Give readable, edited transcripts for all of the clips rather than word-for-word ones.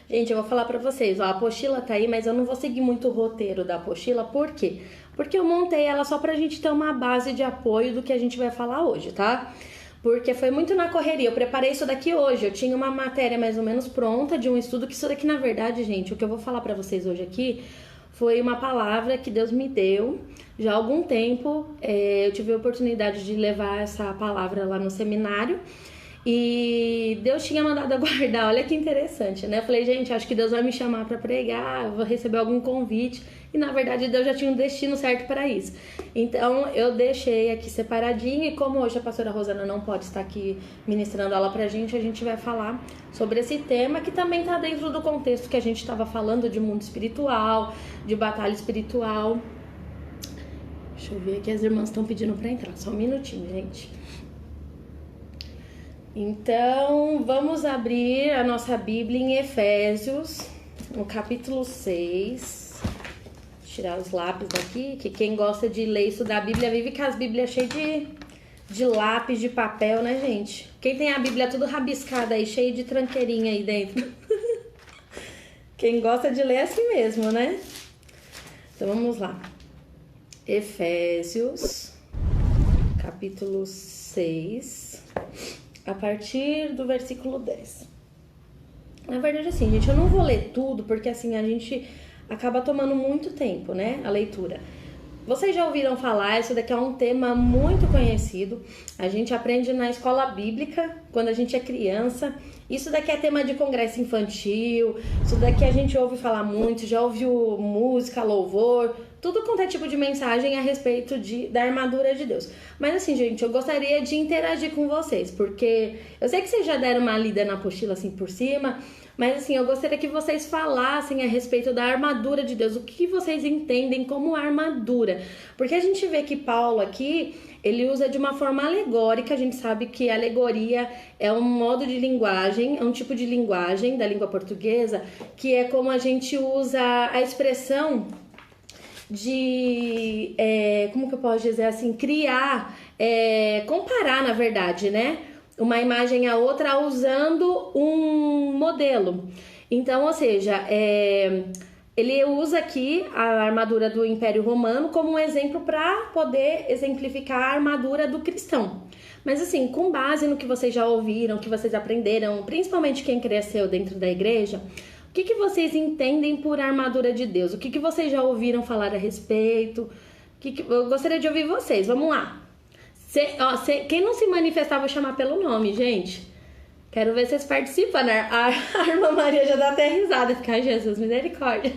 Gente, eu vou falar pra vocês, ó, a apostila tá aí, mas eu não vou seguir muito o roteiro da apostila, por quê? Porque eu montei ela só pra gente ter uma base de apoio do que a gente vai falar hoje, tá? Porque foi muito na correria, eu preparei isso daqui hoje, eu tinha uma matéria mais ou menos pronta de um estudo, que isso daqui, na verdade, gente, o que eu vou falar pra vocês hoje aqui foi uma palavra que Deus me deu já há algum tempo. Eu tive a oportunidade de levar essa palavra lá no seminário e Deus tinha mandado eu guardar. Olha que interessante, né? Eu falei, gente, acho que Deus vai me chamar para pregar, eu vou receber algum convite, e na verdade Deus já tinha um destino certo para isso. Então eu deixei aqui separadinho, e como hoje a pastora Rosana não pode estar aqui ministrando aula pra gente, a gente vai falar sobre esse tema que também está dentro do contexto que a gente estava falando de mundo espiritual, de batalha espiritual. Deixa eu ver aqui, as irmãs estão pedindo para entrar, só um minutinho, gente. Então, vamos abrir a nossa Bíblia em Efésios, no capítulo 6. Vou tirar os lápis daqui, que quem gosta de ler isso da Bíblia vive com as Bíblias cheias de lápis, de papel, né, gente? Quem tem a Bíblia tudo rabiscada aí, cheia de tranqueirinha aí dentro. Quem gosta de ler é assim mesmo, né? Então, vamos lá. Efésios, capítulo 6... a partir do versículo 10. Na verdade, assim, gente, eu não vou ler tudo, porque assim, a gente acaba tomando muito tempo, né, a leitura. Vocês já ouviram falar, isso daqui é um tema muito conhecido. A gente aprende na escola bíblica, quando a gente é criança. Isso daqui é tema de congresso infantil, isso daqui a gente ouve falar muito, já ouviu música, louvor, tudo quanto é tipo de mensagem a respeito da armadura de Deus. Mas assim, gente, eu gostaria de interagir com vocês, porque eu sei que vocês já deram uma lida na apostila assim por cima, mas assim, eu gostaria que vocês falassem a respeito da armadura de Deus, o que vocês entendem como armadura. Porque a gente vê que Paulo aqui, ele usa de uma forma alegórica. A gente sabe que a alegoria é um modo de linguagem, é um tipo de linguagem da língua portuguesa, que é como a gente usa a expressão de, como que eu posso dizer assim, criar, comparar, na verdade, né? Uma imagem a outra usando um modelo. Então, ou seja, ele usa aqui a armadura do Império Romano como um exemplo para poder exemplificar a armadura do cristão. Mas assim, com base no que vocês já ouviram, que vocês aprenderam, principalmente quem cresceu dentro da igreja, o que vocês entendem por armadura de Deus? O que vocês já ouviram falar a respeito? Eu gostaria de ouvir vocês, vamos lá. Quem não se manifestar, vou chamar pelo nome, gente. Quero ver vocês participam, né? A irmã Maria já dá até risada. Fica, ai, Jesus, misericórdia.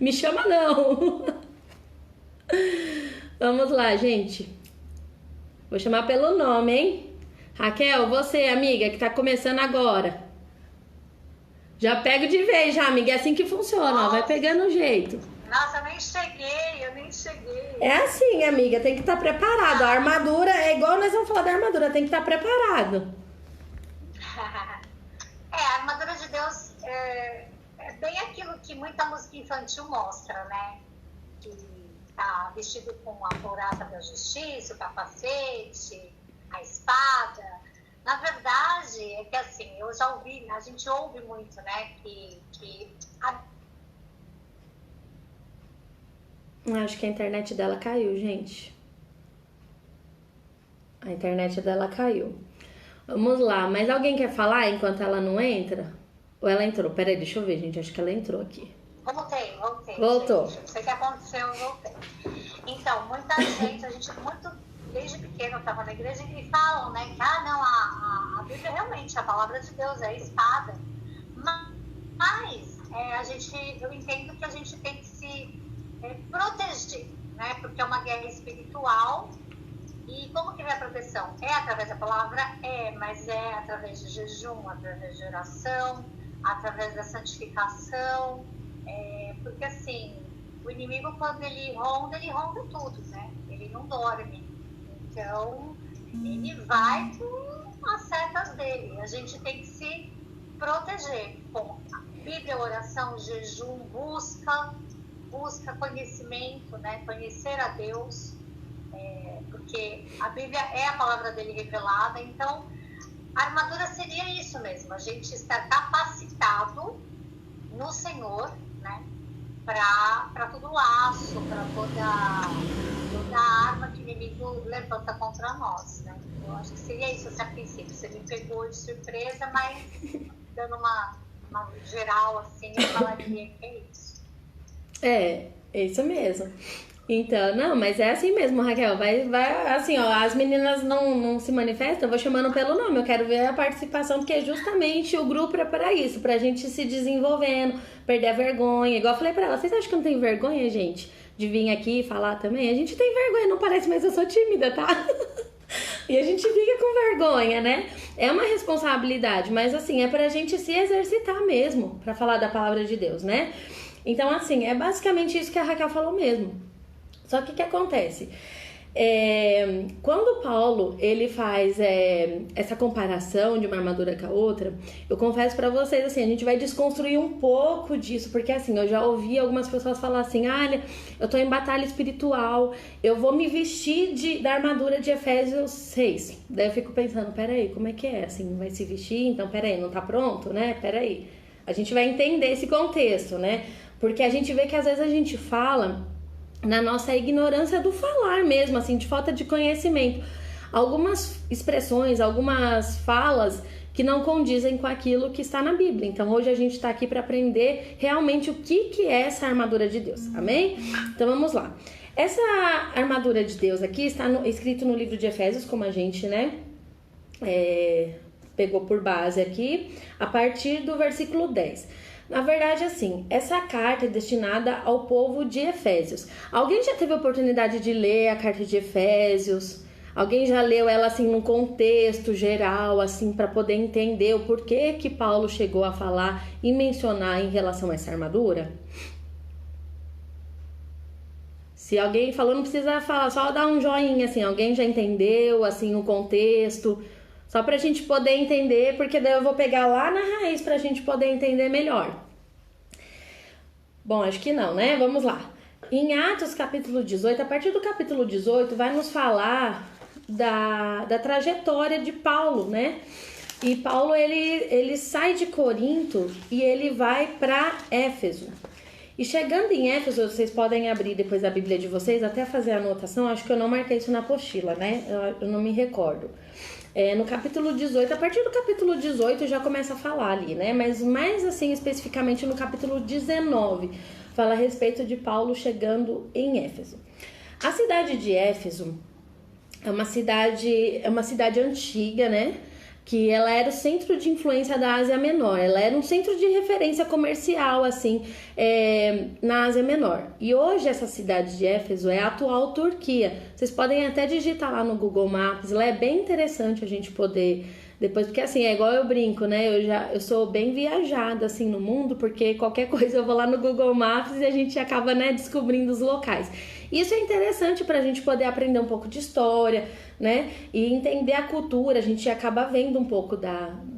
Me chama não. Vamos lá, gente. Vou chamar pelo nome, hein? Raquel, você, amiga, que tá começando agora. Já pego de vez, já, amiga. É assim que funciona, ó. Vai pegando o jeito. Nossa, eu nem cheguei. É assim, amiga, tem que estar preparado. A armadura é igual nós vamos falar da armadura, tem que estar preparado. A armadura de Deus é bem aquilo que muita música infantil mostra, né? Que tá vestido com a couraça da justiça, o capacete, a espada. Na verdade, é que assim, eu já ouvi, a gente ouve muito, né? Acho que a internet dela caiu, gente. A internet dela caiu. Vamos lá, mas alguém quer falar enquanto ela não entra? Ou ela entrou? Peraí, deixa eu ver, gente. Acho que ela entrou aqui. Voltei. Voltou. Gente. Não sei o que aconteceu, eu voltei. Então, muita gente, desde pequeno eu estava na igreja e falam, né, que a Bíblia realmente, a palavra de Deus é a espada. Mas eu entendo que a gente tem que se proteger, né? Porque é uma guerra espiritual. E como que vem a proteção? É através da palavra? Mas é através de jejum, através de oração, através da santificação. Porque assim, o inimigo, quando ele ronda tudo, né? Ele não dorme. Então, ele vai com as setas dele. A gente tem que se proteger com a Bíblia, oração, jejum, busca conhecimento, né? Conhecer a Deus, porque a Bíblia é a palavra dele revelada. Então, a armadura seria isso mesmo, a gente estar capacitado no Senhor, né? Para todo laço, para toda arma que o inimigo levanta contra nós, né? Eu acho que seria isso, esse princípio. Você me pegou de surpresa, mas dando uma geral, assim, eu falaria que é isso. É isso mesmo. Então, não, mas é assim mesmo, Raquel. Vai assim, ó, as meninas não se manifestam, eu vou chamando pelo nome. Eu quero ver a participação, porque justamente o grupo é para isso, pra gente se desenvolvendo, perder a vergonha. Igual eu falei pra ela, vocês acham que eu não tenho vergonha, gente, de vir aqui e falar também? A gente tem vergonha, não parece, mas eu sou tímida, tá? E a gente fica com vergonha, né? É uma responsabilidade, mas assim, é pra gente se exercitar mesmo, pra falar da palavra de Deus, né? Então, assim, é basicamente isso que a Raquel falou mesmo. Só que o que acontece? Quando Paulo ele faz essa comparação de uma armadura com a outra, eu confesso pra vocês, assim, a gente vai desconstruir um pouco disso, porque assim, eu já ouvi algumas pessoas falar assim, olha, eu tô em batalha espiritual, eu vou me vestir da armadura de Efésios 6. Daí eu fico pensando, peraí, como é que é? Assim, vai se vestir? Então, peraí, não tá pronto, né? Peraí. A gente vai entender esse contexto, né? Porque a gente vê que às vezes a gente fala na nossa ignorância do falar mesmo, assim, de falta de conhecimento. Algumas expressões, algumas falas que não condizem com aquilo que está na Bíblia. Então, hoje a gente está aqui para aprender realmente o que é essa armadura de Deus, amém? Então, vamos lá. Essa armadura de Deus aqui está escrito no livro de Efésios, como a gente, né, pegou por base aqui, a partir do versículo 10. Na verdade, assim, essa carta é destinada ao povo de Efésios. Alguém já teve a oportunidade de ler a carta de Efésios? Alguém já leu ela, assim, num contexto geral, assim, para poder entender o porquê que Paulo chegou a falar e mencionar em relação a essa armadura? Se alguém falou, não precisa falar, só dar um joinha, assim, alguém já entendeu, assim, o contexto, só pra gente poder entender, porque daí eu vou pegar lá na raiz pra gente poder entender melhor. Bom, acho que não, né? Vamos lá. Em Atos, capítulo 18, a partir do capítulo 18, vai nos falar da trajetória de Paulo, né? E Paulo, ele sai de Corinto e ele vai para Éfeso. E chegando em Éfeso, vocês podem abrir depois a Bíblia de vocês, até fazer a anotação, acho que eu não marquei isso na apostila, né? Eu não me recordo. No capítulo 18, a partir do capítulo 18 já começa a falar ali, né? Mas mais assim, especificamente no capítulo 19, fala a respeito de Paulo chegando em Éfeso. A cidade de Éfeso é uma cidade antiga, né? Que ela era o centro de influência da Ásia Menor, ela era um centro de referência comercial, assim, na Ásia Menor. E hoje essa cidade de Éfeso é a atual Turquia. Vocês podem até digitar lá no Google Maps, lá é bem interessante a gente poder depois, porque assim, é igual eu brinco, né? Eu sou bem viajada, assim, no mundo, porque qualquer coisa eu vou lá no Google Maps e a gente acaba, né, descobrindo os locais. Isso é interessante pra gente poder aprender um pouco de história, né? E entender a cultura, a gente acaba vendo um pouco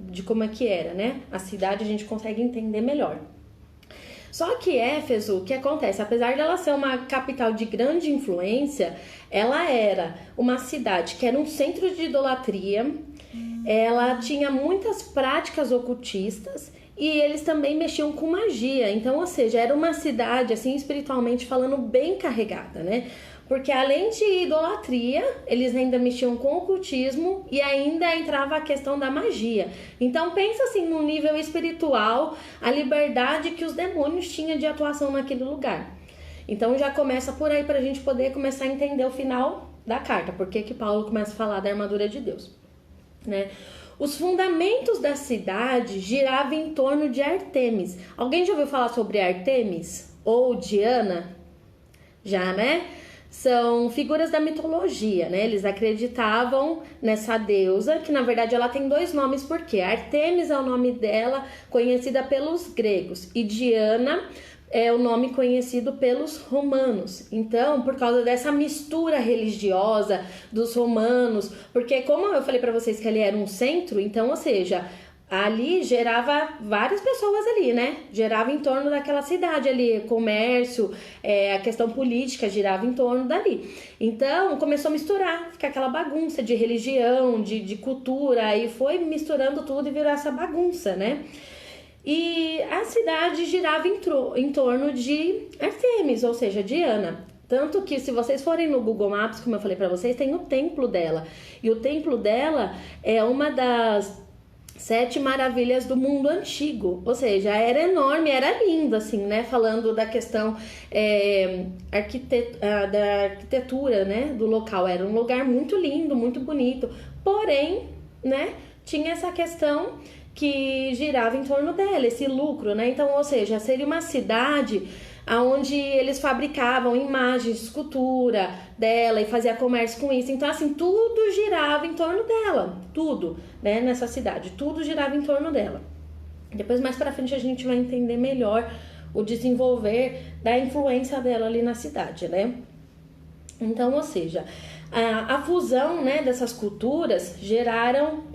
de como é que era, né? A cidade a gente consegue entender melhor. Só que Éfeso, o que acontece? Apesar dela ser uma capital de grande influência, ela era uma cidade que era um centro de idolatria, ela tinha muitas práticas ocultistas e eles também mexiam com magia. Então, ou seja, era uma cidade, assim, espiritualmente falando, bem carregada, né? Porque além de idolatria, eles ainda mexiam com ocultismo e ainda entrava a questão da magia. Então pensa assim, no nível espiritual, a liberdade que os demônios tinham de atuação naquele lugar. Então já começa por aí pra gente poder começar a entender o final da carta. Por que Paulo começa a falar da armadura de Deus, né? Os fundamentos da cidade giravam em torno de Artemis. Alguém já ouviu falar sobre Artemis ou Diana? Já, né? São figuras da mitologia, né? Eles acreditavam nessa deusa, que na verdade ela tem dois nomes, porque Artemis é o nome dela, conhecida pelos gregos, e Diana é o nome conhecido pelos romanos. Então, por causa dessa mistura religiosa dos romanos, porque como eu falei para vocês que ali era um centro, então, ou seja, ali gerava várias pessoas ali, né? Gerava em torno daquela cidade ali, comércio, a questão política girava em torno dali. Então, começou a misturar, ficar aquela bagunça de religião, de cultura, aí foi misturando tudo e virou essa bagunça, né? E a cidade girava em torno de Artemis, ou seja, Diana. Tanto que se vocês forem no Google Maps, como eu falei pra vocês, tem o templo dela. E o templo dela é uma das 7 maravilhas do mundo antigo. Ou seja, era enorme, era lindo, assim, né? Falando da questão da arquitetura, né? Do local. Era um lugar muito lindo, muito bonito. Porém, né? Tinha essa questão que girava em torno dela, esse lucro, né? Então, ou seja, seria uma cidade onde eles fabricavam imagens, escultura dela e fazia comércio com isso. Então, assim, tudo girava em torno dela, tudo, né? Nessa cidade, tudo girava em torno dela. Depois, mais pra frente, a gente vai entender melhor o desenvolver da influência dela ali na cidade, né? Então, ou seja, a fusão, né, dessas culturas geraram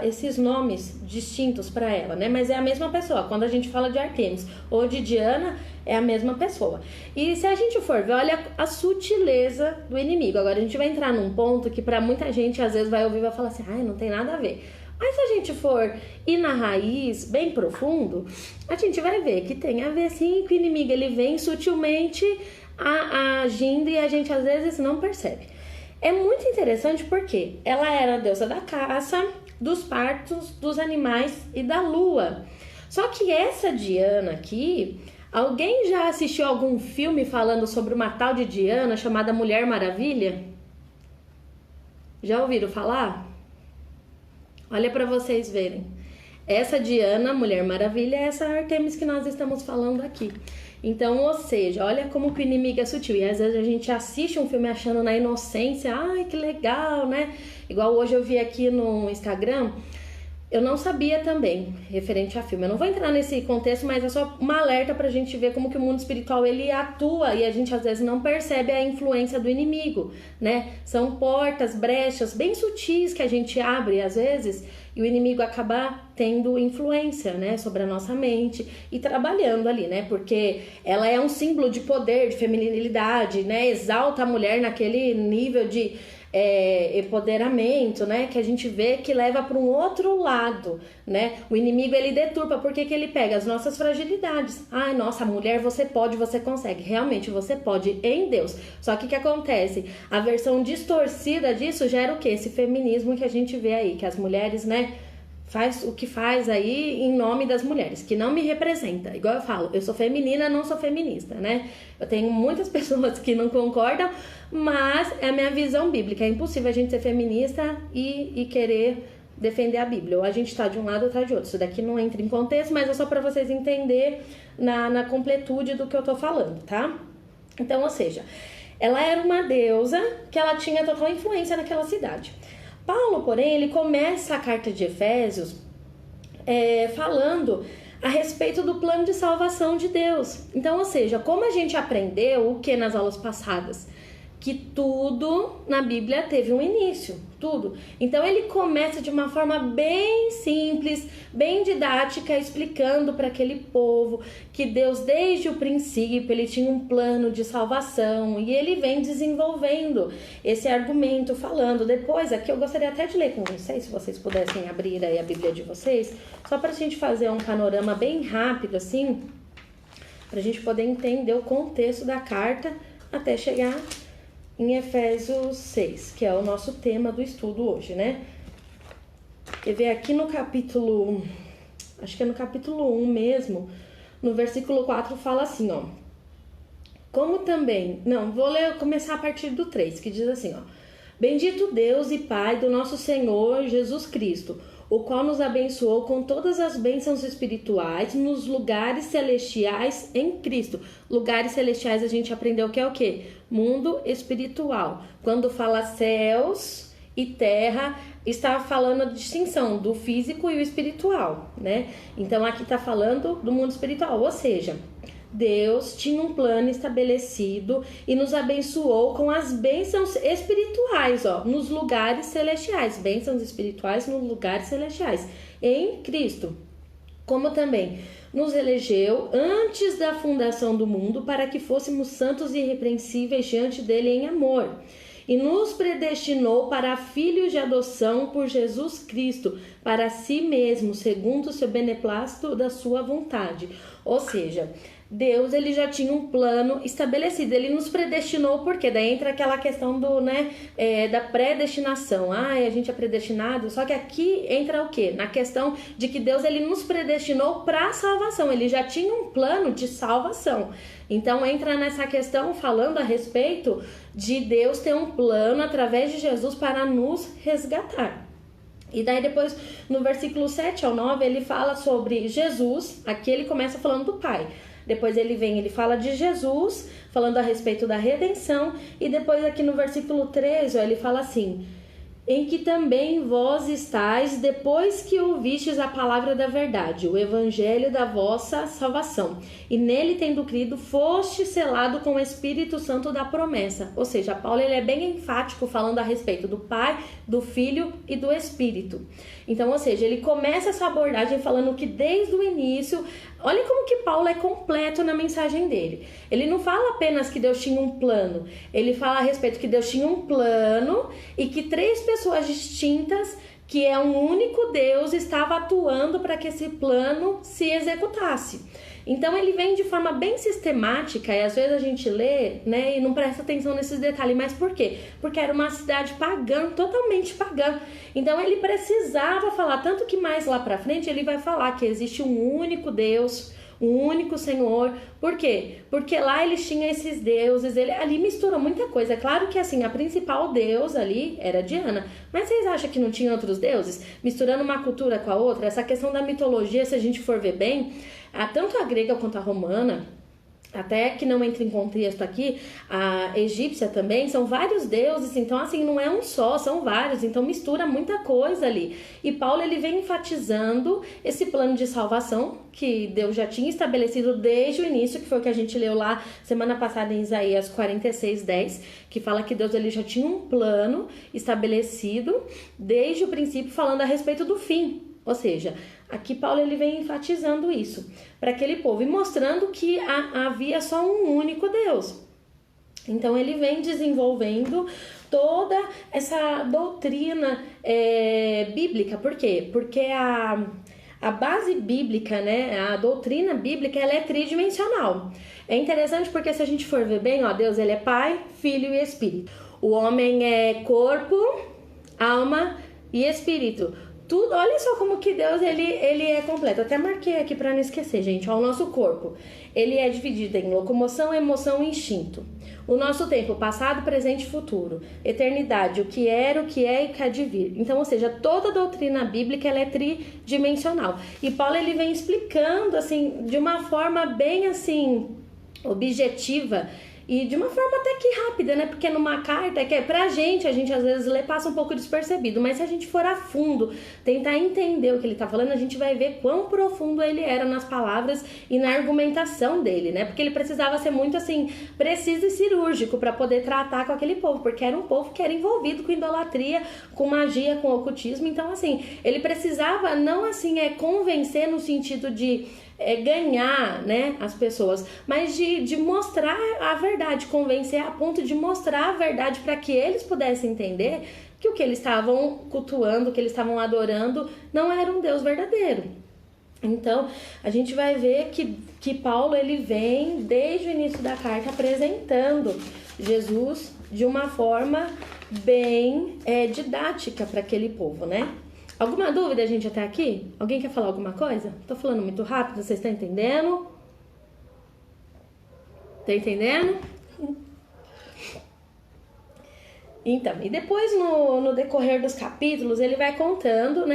esses nomes distintos para ela, né? Mas é a mesma pessoa. Quando a gente fala de Artemis ou de Diana, é a mesma pessoa. E se a gente for ver, olha a sutileza do inimigo. Agora a gente vai entrar num ponto que para muita gente às vezes vai ouvir e vai falar assim, não tem nada a ver. Mas se a gente for ir na raiz, bem profundo, a gente vai ver que tem a ver sim, que o inimigo ele vem sutilmente agindo e a gente às vezes não percebe. É muito interessante porque ela era a deusa da caça, dos partos, dos animais e da lua. Só que essa Diana aqui, alguém já assistiu algum filme falando sobre uma tal de Diana chamada Mulher Maravilha? Já ouviram falar? Olha para vocês verem. Essa Diana, Mulher Maravilha, é essa Artemis que nós estamos falando aqui. Então, ou seja, olha como que o inimigo é sutil. E às vezes a gente assiste um filme achando na inocência, ai, que legal, né? Igual hoje eu vi aqui no Instagram, eu não sabia também, referente a filme. Eu não vou entrar nesse contexto, mas é só uma alerta pra gente ver como que o mundo espiritual, ele atua e a gente às vezes não percebe a influência do inimigo, né? São portas, brechas bem sutis que a gente abre às vezes e o inimigo acaba tendo influência, né, sobre a nossa mente e trabalhando ali, né, porque ela é um símbolo de poder, de feminilidade, né, exalta a mulher naquele nível de empoderamento, né, que a gente vê que leva para um outro lado, né, o inimigo ele deturpa, porque que ele pega as nossas fragilidades, ai, nossa, mulher, você pode, você consegue, realmente você pode em Deus, só que o que acontece? A versão distorcida disso gera o que? Esse feminismo que a gente vê aí, que as mulheres, né, faz o que faz aí em nome das mulheres, que não me representa. Igual eu falo, eu sou feminina, não sou feminista, né? Eu tenho muitas pessoas que não concordam, mas é a minha visão bíblica. É impossível a gente ser feminista e querer defender a Bíblia. Ou a gente tá de um lado ou tá de outro. Isso daqui não entra em contexto, mas é só para vocês entenderem na completude do que eu tô falando, tá? Então, ou seja, ela era uma deusa que ela tinha total influência naquela cidade. Paulo, porém, ele começa a carta de Efésios falando a respeito do plano de salvação de Deus. Então, ou seja, como a gente aprendeu o que nas aulas passadas? Que tudo na Bíblia teve um início, tudo. Então ele começa de uma forma bem simples, bem didática, explicando para aquele povo que Deus desde o princípio ele tinha um plano de salvação e ele vem desenvolvendo esse argumento, falando. Depois aqui eu gostaria até de ler com vocês, se vocês pudessem abrir aí a Bíblia de vocês, só para a gente fazer um panorama bem rápido assim, para a gente poder entender o contexto da carta até chegar em Efésios 6, que é o nosso tema do estudo hoje, né? Quer ver aqui no capítulo, acho que é no capítulo 1 mesmo, no versículo 4 fala assim, ó. Como também, não, começar a partir do 3, que diz assim, ó. Bendito Deus e Pai do nosso Senhor Jesus Cristo, o qual nos abençoou com todas as bênçãos espirituais nos lugares celestiais em Cristo. Lugares celestiais a gente aprendeu que é o quê? Mundo espiritual. Quando fala céus e terra, está falando a distinção do físico e o espiritual, né? Então aqui está falando do mundo espiritual, ou seja, Deus tinha um plano estabelecido e nos abençoou com as bênçãos espirituais, ó, nos lugares celestiais. Bênçãos espirituais nos lugares celestiais, em Cristo. Como também nos elegeu antes da fundação do mundo para que fôssemos santos e irrepreensíveis diante dele em amor. e nos predestinou para filhos de adoção por Jesus Cristo, para si mesmo, segundo o seu beneplácito da sua vontade. Ou seja, Deus, ele já tinha um plano estabelecido, ele nos predestinou, porque daí entra aquela questão do, da predestinação. A gente é predestinado, só que aqui entra o quê? Na questão de que Deus, ele nos predestinou para a salvação, ele já tinha um plano de salvação. Então entra nessa questão falando a respeito de Deus ter um plano através de Jesus para nos resgatar. E daí depois, no versículo 7 ao 9, ele fala sobre Jesus, aqui ele começa falando do Pai. Depois ele fala de Jesus, falando a respeito da redenção. E depois aqui no versículo 13, ele fala assim: em que também vós estáis, depois que ouvistes a palavra da verdade, o evangelho da vossa salvação, e nele tendo crido, foste selado com o Espírito Santo da promessa. Ou seja, Paulo, ele é bem enfático falando a respeito do Pai, do Filho e do Espírito. Então, ou seja, ele começa essa abordagem falando que desde o início, olha como que Paulo é completo na mensagem dele. Ele não fala apenas que Deus tinha um plano, ele fala a respeito que Deus tinha um plano e que 3 pessoas distintas, que é um único Deus, estava atuando para que esse plano se executasse. Então ele vem de forma bem sistemática, e às vezes a gente lê, e não presta atenção nesses detalhes. Mas por quê? Porque era uma cidade pagã, totalmente pagã. Então ele precisava falar, tanto que mais lá pra frente ele vai falar que existe um único Deus, um único Senhor. Por quê? Porque lá eles tinham esses deuses, ali mistura muita coisa. É claro que assim, a principal deus ali era Diana, mas vocês acham que não tinha outros deuses? Misturando uma cultura com a outra, essa questão da mitologia, se a gente for ver bem, tanto a grega quanto a romana, até que não entra em contexto aqui, a egípcia também, são vários deuses, então assim, não é um só, são vários, então mistura muita coisa ali. E Paulo, ele vem enfatizando esse plano de salvação que Deus já tinha estabelecido desde o início, que foi o que a gente leu lá semana passada em Isaías 46:10, que fala que Deus, ele já tinha um plano estabelecido desde o princípio, falando a respeito do fim. Ou seja, aqui Paulo, ele vem enfatizando isso para aquele povo e mostrando que havia só um único Deus. Então ele vem desenvolvendo toda essa doutrina bíblica. Por quê? Porque a base bíblica, a doutrina bíblica, ela é tridimensional. É interessante porque se a gente for ver bem, Deus, ele é Pai, Filho e Espírito. O homem é corpo, alma e espírito. Tudo, olha só como que Deus, ele é completo. Até marquei aqui para não esquecer, gente. O nosso corpo, ele é dividido em locomoção, emoção e instinto. O nosso tempo, passado, presente e futuro. Eternidade, o que era, o que é e o que há de vir. Então, ou seja, toda a doutrina bíblica, ela é tridimensional. E Paulo, ele vem explicando, assim, de uma forma bem, assim, objetiva, e de uma forma até que rápida, porque numa carta que é pra gente, a gente às vezes lê, passa um pouco despercebido, mas se a gente for a fundo, tentar entender o que ele tá falando, a gente vai ver quão profundo ele era nas palavras e na argumentação dele, porque ele precisava ser muito assim, preciso e cirúrgico para poder tratar com aquele povo, porque era um povo que era envolvido com idolatria, com magia, com ocultismo. Então assim, ele precisava não assim, convencer no sentido de ganhar, as pessoas, mas de mostrar a verdade, convencer a ponto de mostrar a verdade para que eles pudessem entender que o que eles estavam cultuando, o que eles estavam adorando, não era um Deus verdadeiro. Então, a gente vai ver que Paulo, ele vem desde o início da carta apresentando Jesus de uma forma bem didática para aquele povo, Alguma dúvida, gente, até aqui? Alguém quer falar alguma coisa? Tô falando muito rápido, vocês estão entendendo? Tá entendendo? Então, e depois no decorrer dos capítulos, ele vai contando,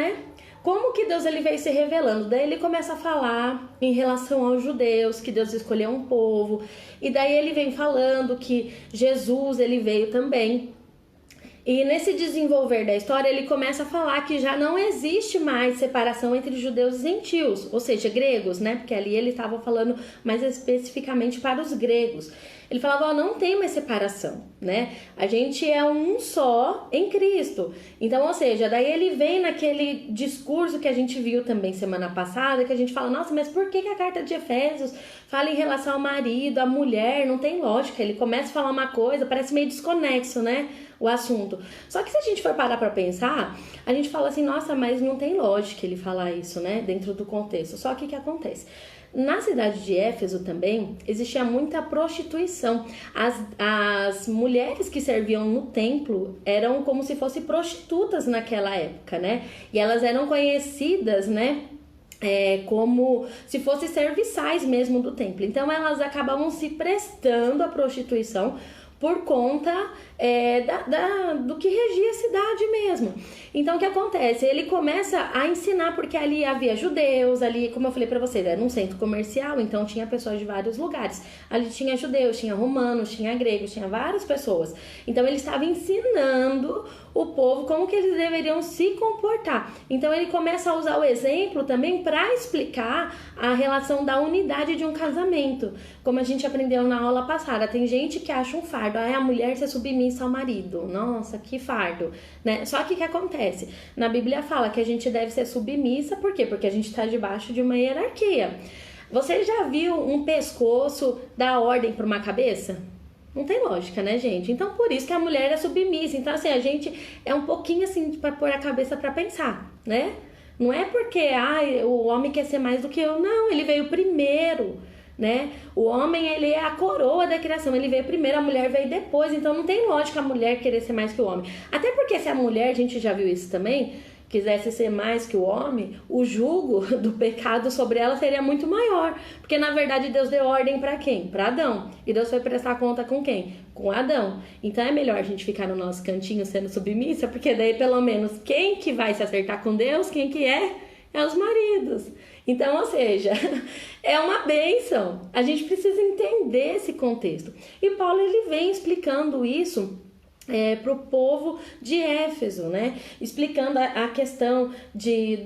como que Deus, ele veio se revelando. Daí ele começa a falar em relação aos judeus, que Deus escolheu um povo. E daí ele vem falando que Jesus, ele veio também E nesse desenvolver da história, ele começa a falar que já não existe mais separação entre judeus e gentios, ou seja, gregos, né? Porque ali ele estava falando mais especificamente para os gregos. Ele falava, não tem mais separação, né? A gente é um só em Cristo. Então, ou seja, daí ele vem naquele discurso que a gente viu também semana passada, que a gente fala, nossa, mas por que a carta de Efésios fala em relação ao marido, à mulher? Não tem lógica. Ele começa a falar uma coisa, parece meio desconexo, né? O assunto. Só que se a gente for parar pra pensar, a gente fala assim, nossa, mas não tem lógica ele falar isso, né? Dentro do contexto. Só que o que acontece? Na cidade de Éfeso também existia muita prostituição. As mulheres que serviam no templo eram como se fossem prostitutas naquela época, né? E elas eram conhecidas, né? Como se fossem serviçais mesmo do templo. Então elas acabavam se prestando à prostituição por conta do que regia a cidade mesmo. Então o que acontece? Ele começa a ensinar, porque ali havia judeus, ali, como eu falei pra vocês, era um centro comercial, então tinha pessoas de vários lugares. Ali tinha judeus, tinha romanos, tinha gregos, tinha várias pessoas. Então ele estava ensinando o povo como que eles deveriam se comportar. Então ele começa a usar o exemplo também para explicar a relação da unidade de um casamento. Como a gente aprendeu na aula passada, tem gente que acha um fardo, a mulher ser submissa ao marido. Nossa, que fardo, né? Só que o que acontece? Na Bíblia fala que a gente deve ser submissa, por quê? Porque a gente está debaixo de uma hierarquia. Você já viu um pescoço dar ordem para uma cabeça? Não tem lógica, né, gente? Então, por isso que a mulher é submissa. Então, assim, a gente é um pouquinho assim para pôr a cabeça para pensar, né? Não é porque o homem quer ser mais do que eu. Não, ele veio primeiro, né? O homem, ele é a coroa da criação. Ele veio primeiro, a mulher veio depois. Então, não tem lógica a mulher querer ser mais que o homem. Até porque se a mulher, a gente já viu isso também, quisesse ser mais que o homem, o jugo do pecado sobre ela seria muito maior. Porque, na verdade, Deus deu ordem para quem? Para Adão. E Deus foi prestar conta com quem? Com Adão. Então, é melhor a gente ficar no nosso cantinho sendo submissa, porque daí, pelo menos, quem que vai se acertar com Deus, quem que é? É os maridos. Então, ou seja, é uma bênção. A gente precisa entender esse contexto. E Paulo, ele vem explicando isso para o povo de Éfeso, né? Explicando a questão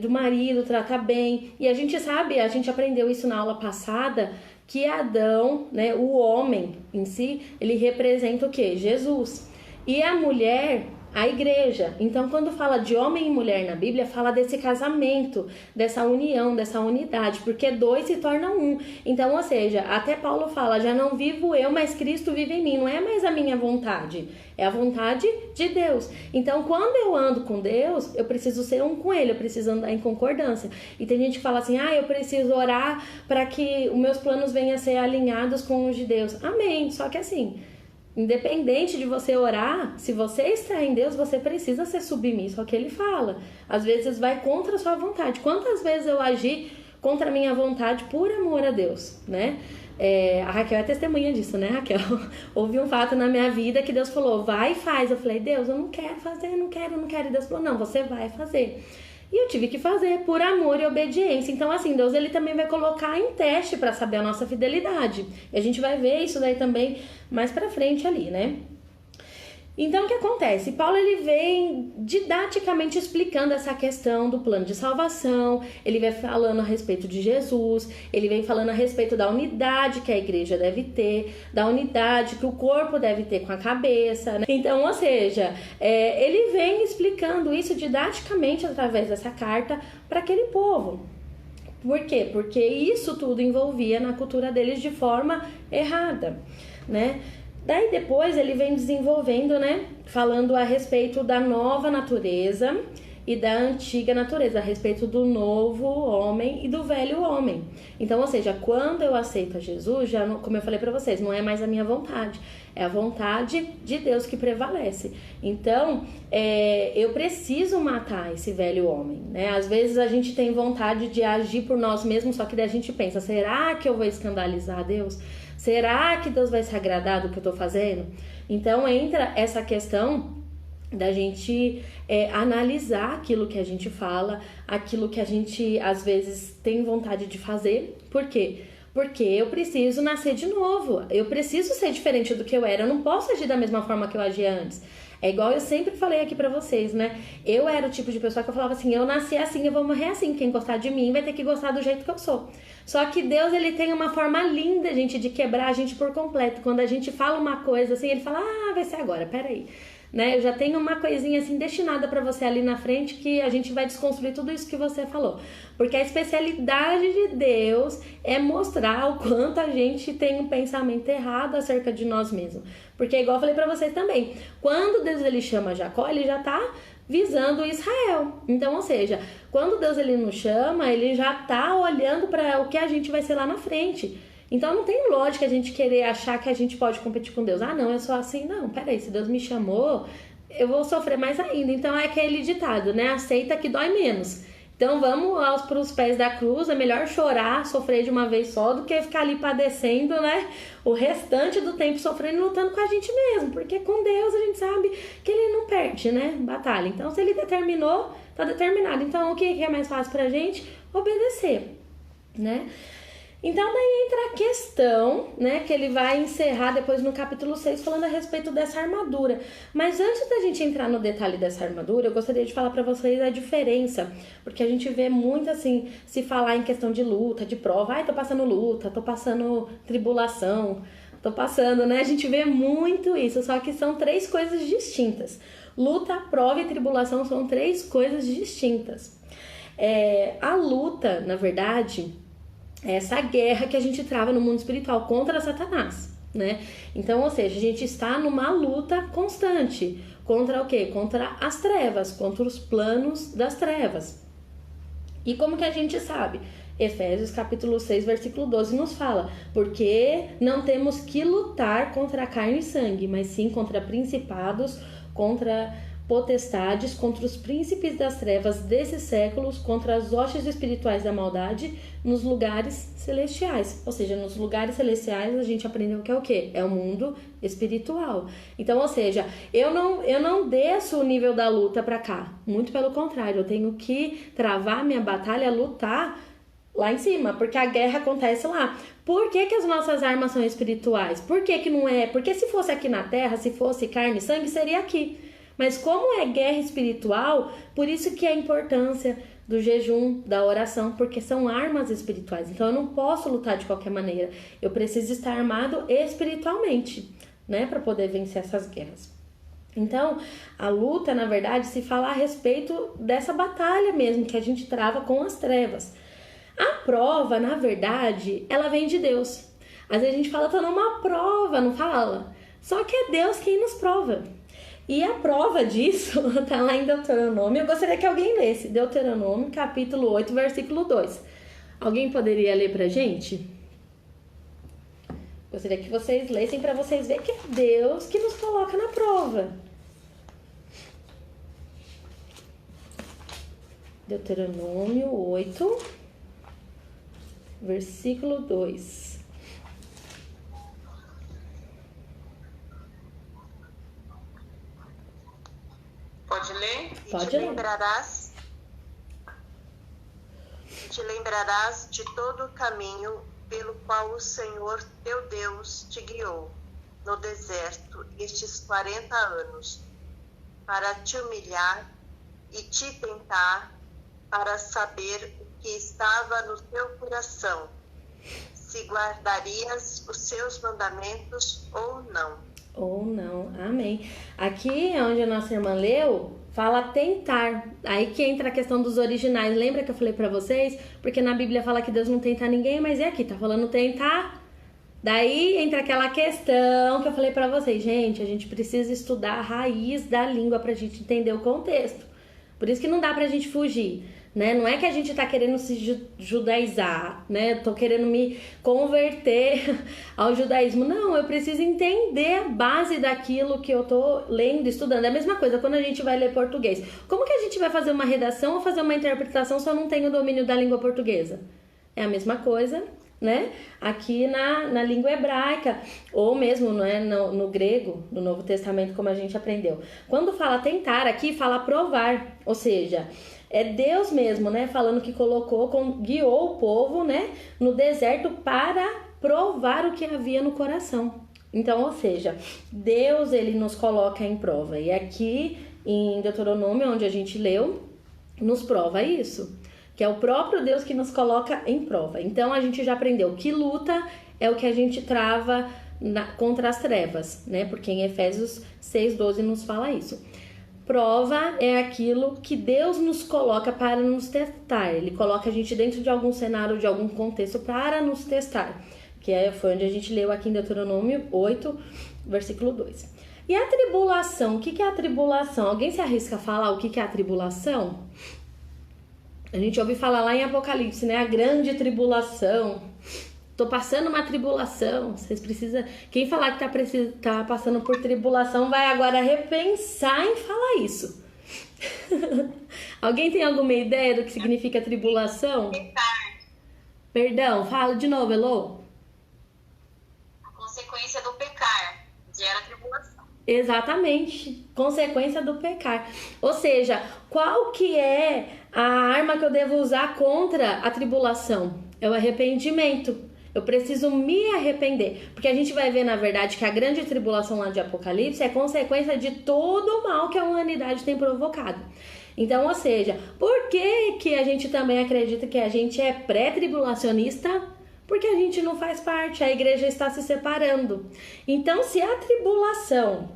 do marido tratar bem. E a gente sabe, a gente aprendeu isso na aula passada, que Adão, né, o homem em si, ele representa o quê? Jesus. E a mulher, a igreja. Então, quando fala de homem e mulher na Bíblia, fala desse casamento, dessa união, dessa unidade, porque dois se tornam um. Então, ou seja, até Paulo fala, já não vivo eu, mas Cristo vive em mim. Não é mais a minha vontade, é a vontade de Deus. Então, quando eu ando com Deus, eu preciso ser um com Ele, eu preciso andar em concordância. E tem gente que fala assim, eu preciso orar para que os meus planos venham a ser alinhados com os de Deus. Amém. Só que assim, independente de você orar, se você está em Deus, você precisa ser submisso ao que Ele fala. Às vezes vai contra a sua vontade. Quantas vezes eu agi contra a minha vontade por amor a Deus, né? A Raquel é testemunha disso, né, Raquel? Houve um fato na minha vida que Deus falou, vai e faz. Eu falei, Deus, eu não quero fazer, não quero. E Deus falou, não, você vai fazer. E eu tive que fazer por amor e obediência. Então, assim, Deus, ele também vai colocar em teste para saber a nossa fidelidade. E a gente vai ver isso daí também mais pra frente ali, né? Então, o que acontece? Paulo, ele vem didaticamente explicando essa questão do plano de salvação, ele vem falando a respeito de Jesus, ele vem falando a respeito da unidade que a igreja deve ter, da unidade que o corpo deve ter com a cabeça, né? Então, ou seja, ele vem explicando isso didaticamente através dessa carta para aquele povo. Por quê? Porque isso tudo envolvia na cultura deles de forma errada, né? Daí depois ele vem desenvolvendo, né, falando a respeito da nova natureza e da antiga natureza, a respeito do novo homem e do velho homem. Então, ou seja, quando eu aceito a Jesus, já não, como eu falei para vocês, não é mais a minha vontade, é a vontade de Deus que prevalece. Então, eu preciso matar esse velho homem, né? Às vezes a gente tem vontade de agir por nós mesmos, só que daí a gente pensa, será que eu vou escandalizar a Deus? Será que Deus vai se agradar do que eu estou fazendo? Então entra essa questão da gente analisar aquilo que a gente fala, aquilo que a gente às vezes tem vontade de fazer. Por quê? Porque eu preciso nascer de novo. Eu preciso ser diferente do que eu era. Eu não posso agir da mesma forma que eu agia antes. É igual eu sempre falei aqui pra vocês, né? Eu era o tipo de pessoa que eu falava assim, eu nasci assim, eu vou morrer assim. Quem gostar de mim vai ter que gostar do jeito que eu sou. Só que Deus, ele tem uma forma linda, gente, de quebrar a gente por completo. Quando a gente fala uma coisa assim, ele fala, vai ser agora, peraí. Né? Eu já tenho uma coisinha assim destinada pra você ali na frente que a gente vai desconstruir tudo isso que você falou. Porque a especialidade de Deus é mostrar o quanto a gente tem um pensamento errado acerca de nós mesmos. Porque igual eu falei pra vocês também, quando Deus ele chama Jacó, ele já tá visando Israel. Então, ou seja, quando Deus ele nos chama, ele já tá olhando para o que a gente vai ser lá na frente. Então não tem lógica a gente querer achar que a gente pode competir com Deus. Não, é só assim. Não, peraí, se Deus me chamou, eu vou sofrer mais ainda. Então é aquele ditado, né? Aceita que dói menos. Então vamos para os pés da cruz, é melhor chorar, sofrer de uma vez só, do que ficar ali padecendo, né? O restante do tempo sofrendo e lutando com a gente mesmo. Porque com Deus a gente sabe que ele não perde, né? Batalha. Então se ele determinou, tá determinado. Então o que é mais fácil pra gente? Obedecer, né? Então daí entra a questão, né, que ele vai encerrar depois no capítulo 6 falando a respeito dessa armadura. Mas antes da gente entrar no detalhe dessa armadura, eu gostaria de falar pra vocês a diferença, porque a gente vê muito assim, se falar em questão de luta, de prova, tô passando luta, tô passando tribulação, tô passando, né, a gente vê muito isso, só que são 3 coisas distintas. Luta, prova e tribulação são 3 coisas distintas. A luta, na verdade, essa guerra que a gente trava no mundo espiritual contra Satanás, né? Então, ou seja, a gente está numa luta constante contra o quê? Contra as trevas, contra os planos das trevas. E como que a gente sabe? Efésios capítulo 6, versículo 12 nos fala, porque não temos que lutar contra a carne e sangue, mas sim contra principados, contra potestades, contra os príncipes das trevas desses séculos, contra as hostes espirituais da maldade nos lugares celestiais. Ou seja, nos lugares celestiais a gente aprendeu que é o quê? É o mundo espiritual. Então, ou seja, eu não desço o nível da luta para cá. Muito pelo contrário, eu tenho que travar minha batalha, lutar lá em cima, porque a guerra acontece lá. Por que as nossas armas são espirituais? Por que não é? Porque se fosse aqui na terra, se fosse carne e sangue, seria aqui. Mas como é guerra espiritual, por isso que é a importância do jejum, da oração, porque são armas espirituais. Então eu não posso lutar de qualquer maneira. Eu preciso estar armado espiritualmente, né, para poder vencer essas guerras. Então, a luta, na verdade, se fala a respeito dessa batalha mesmo que a gente trava com as trevas. A prova, na verdade, ela vem de Deus. Às vezes a gente fala, tô numa prova, não fala. Só que é Deus quem nos prova. E a prova disso tá lá em Deuteronômio. Eu gostaria que alguém lesse Deuteronômio, capítulo 8, versículo 2. Alguém poderia ler pra gente? Gostaria que vocês lessem para vocês verem que é Deus que nos coloca na prova. Deuteronômio 8, versículo 2. Pode ler? Pode te ler. Te lembrarás de todo o caminho pelo qual o Senhor teu Deus te guiou no deserto estes 40 anos, para te humilhar e te tentar, para saber o que estava no teu coração, se guardarias os seus mandamentos ou não. Ou não, amém. Aqui onde a nossa irmã leu, fala tentar. Aí que entra a questão dos originais. Lembra que eu falei pra vocês? Porque na Bíblia fala que Deus não tenta ninguém, mas e aqui? Tá falando tentar. Daí entra aquela questão que eu falei pra vocês. Gente, a gente precisa estudar a raiz da língua pra gente entender o contexto. Por isso que não dá pra gente fugir, né? Não é que a gente tá querendo se judaizar, né? Tô querendo me converter ao judaísmo. Não, eu preciso entender a base daquilo que eu tô lendo, estudando. É a mesma coisa quando a gente vai ler português. Como que a gente vai fazer uma redação ou fazer uma interpretação se eu não tenho o domínio da língua portuguesa? É a mesma coisa, né? Aqui na língua hebraica, ou mesmo, né, no grego, no Novo Testamento, como a gente aprendeu. Quando fala tentar, aqui fala provar, ou seja, É Deus mesmo, né? Falando que guiou o povo, né? No deserto para provar o que havia no coração. Então, ou seja, Deus, ele nos coloca em prova. E aqui em Deuteronômio, onde a gente leu, nos prova isso. Que é o próprio Deus que nos coloca em prova. Então, a gente já aprendeu que luta é o que a gente trava contra as trevas, né? Porque em Efésios 6:12 nos fala isso. Prova é aquilo que Deus nos coloca para nos testar. Ele coloca a gente dentro de algum cenário, de algum contexto para nos testar. Foi onde a gente leu aqui em Deuteronômio 8, versículo 2. E a tribulação? O que é a tribulação? Alguém se arrisca a falar o que é a tribulação? A gente ouve falar lá em Apocalipse, né? A grande tribulação. Tô passando uma tribulação. Vocês precisam... Quem falar que tá passando por tribulação vai agora repensar em falar isso. Alguém tem alguma ideia do que significa tribulação? Perdão, fala de novo, Elô. Consequência do pecar, gera tribulação. Exatamente, consequência do pecar. Ou seja, qual que é a arma que eu devo usar contra a tribulação? É o arrependimento. Eu preciso me arrepender. Porque a gente vai ver, na verdade, que a grande tribulação lá de Apocalipse é consequência de todo o mal que a humanidade tem provocado. Então, ou seja, por que a gente também acredita que a gente é pré-tribulacionista? Porque a gente não faz parte, a igreja está se separando. Então, se a tribulação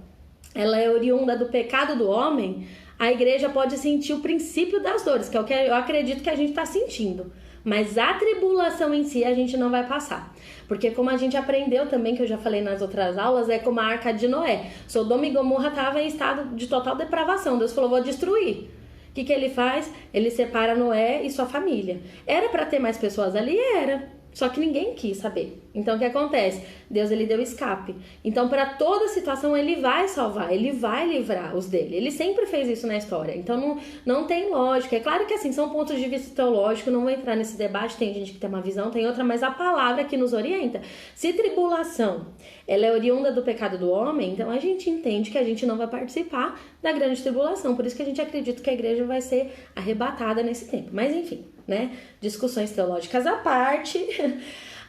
ela é oriunda do pecado do homem, a igreja pode sentir o princípio das dores, que é o que eu acredito que a gente está sentindo. Mas a tribulação em si a gente não vai passar. Porque como a gente aprendeu também, que eu já falei nas outras aulas, é como a Arca de Noé. Sodoma e Gomorra estavam em estado de total depravação. Deus falou, vou destruir. O que ele faz? Ele separa Noé e sua família. Era para ter mais pessoas ali? Era. Só que ninguém quis saber. Então, o que acontece? Deus, ele deu escape. Então, para toda situação, ele vai salvar, ele vai livrar os dele. Ele sempre fez isso na história. Então, não tem lógica. É claro que, assim, são pontos de vista teológicos, não vou entrar nesse debate. Tem gente que tem uma visão, tem outra, mas a palavra que nos orienta. Se tribulação, ela é oriunda do pecado do homem, então a gente entende que a gente não vai participar da grande tribulação. Por isso que a gente acredita que a igreja vai ser arrebatada nesse tempo. Mas, enfim, né? Discussões teológicas à parte...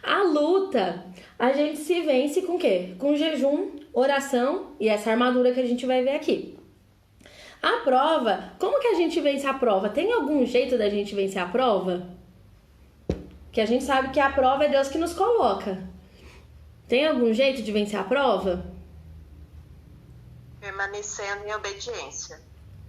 A luta, a gente se vence com o quê? Com jejum, oração e essa armadura que a gente vai ver aqui. A prova, como que a gente vence a prova? Tem algum jeito da gente vencer a prova? Que a gente sabe que a prova é Deus que nos coloca. Tem algum jeito de vencer a prova? Permanecendo em obediência.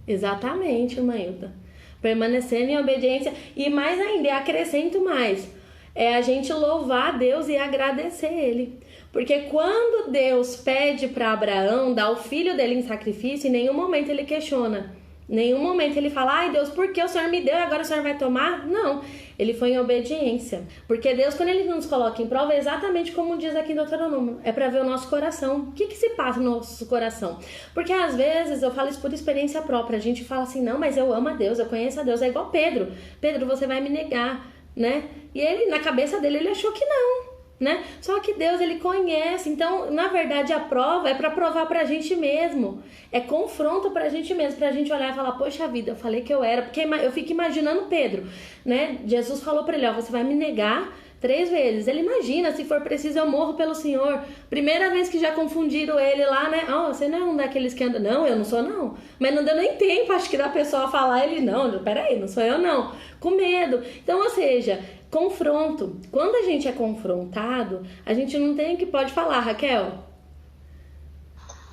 Exatamente, Mailda. Permanecendo em obediência e mais ainda, acrescento mais. É a gente louvar a Deus e agradecer Ele. Porque quando Deus pede para Abraão dar o filho dele em sacrifício, em nenhum momento ele questiona. Em nenhum momento ele fala, ai Deus, por que o Senhor me deu e agora o Senhor vai tomar? Não, ele foi em obediência. Porque Deus, quando ele nos coloca em prova, é exatamente como diz aqui em Deuteronômio. É para ver o nosso coração. O que se passa no nosso coração? Porque às vezes, eu falo isso por experiência própria, a gente fala assim, não, mas eu amo a Deus, eu conheço a Deus. É igual Pedro. Pedro, você vai me negar, né? E ele, na cabeça dele, ele achou que não, né? Só que Deus, ele conhece. Então, na verdade, a prova é para provar pra gente mesmo. É confronto pra gente mesmo, pra gente olhar e falar, poxa vida, eu falei que eu era. Porque eu fico imaginando Pedro, né? Jesus falou pra ele, ó, você vai me negar 3 vezes. Ele imagina, se for preciso eu morro pelo Senhor. Primeira vez que já confundiram ele lá, né? Ó, você não é um daqueles que anda... Não, eu não sou não. Mas não deu nem tempo, acho que da pessoa falar, ele não, peraí, não sou eu não. Com medo. Então, ou seja, confronto. Quando a gente é confrontado, a gente não tem o que pode falar, Raquel.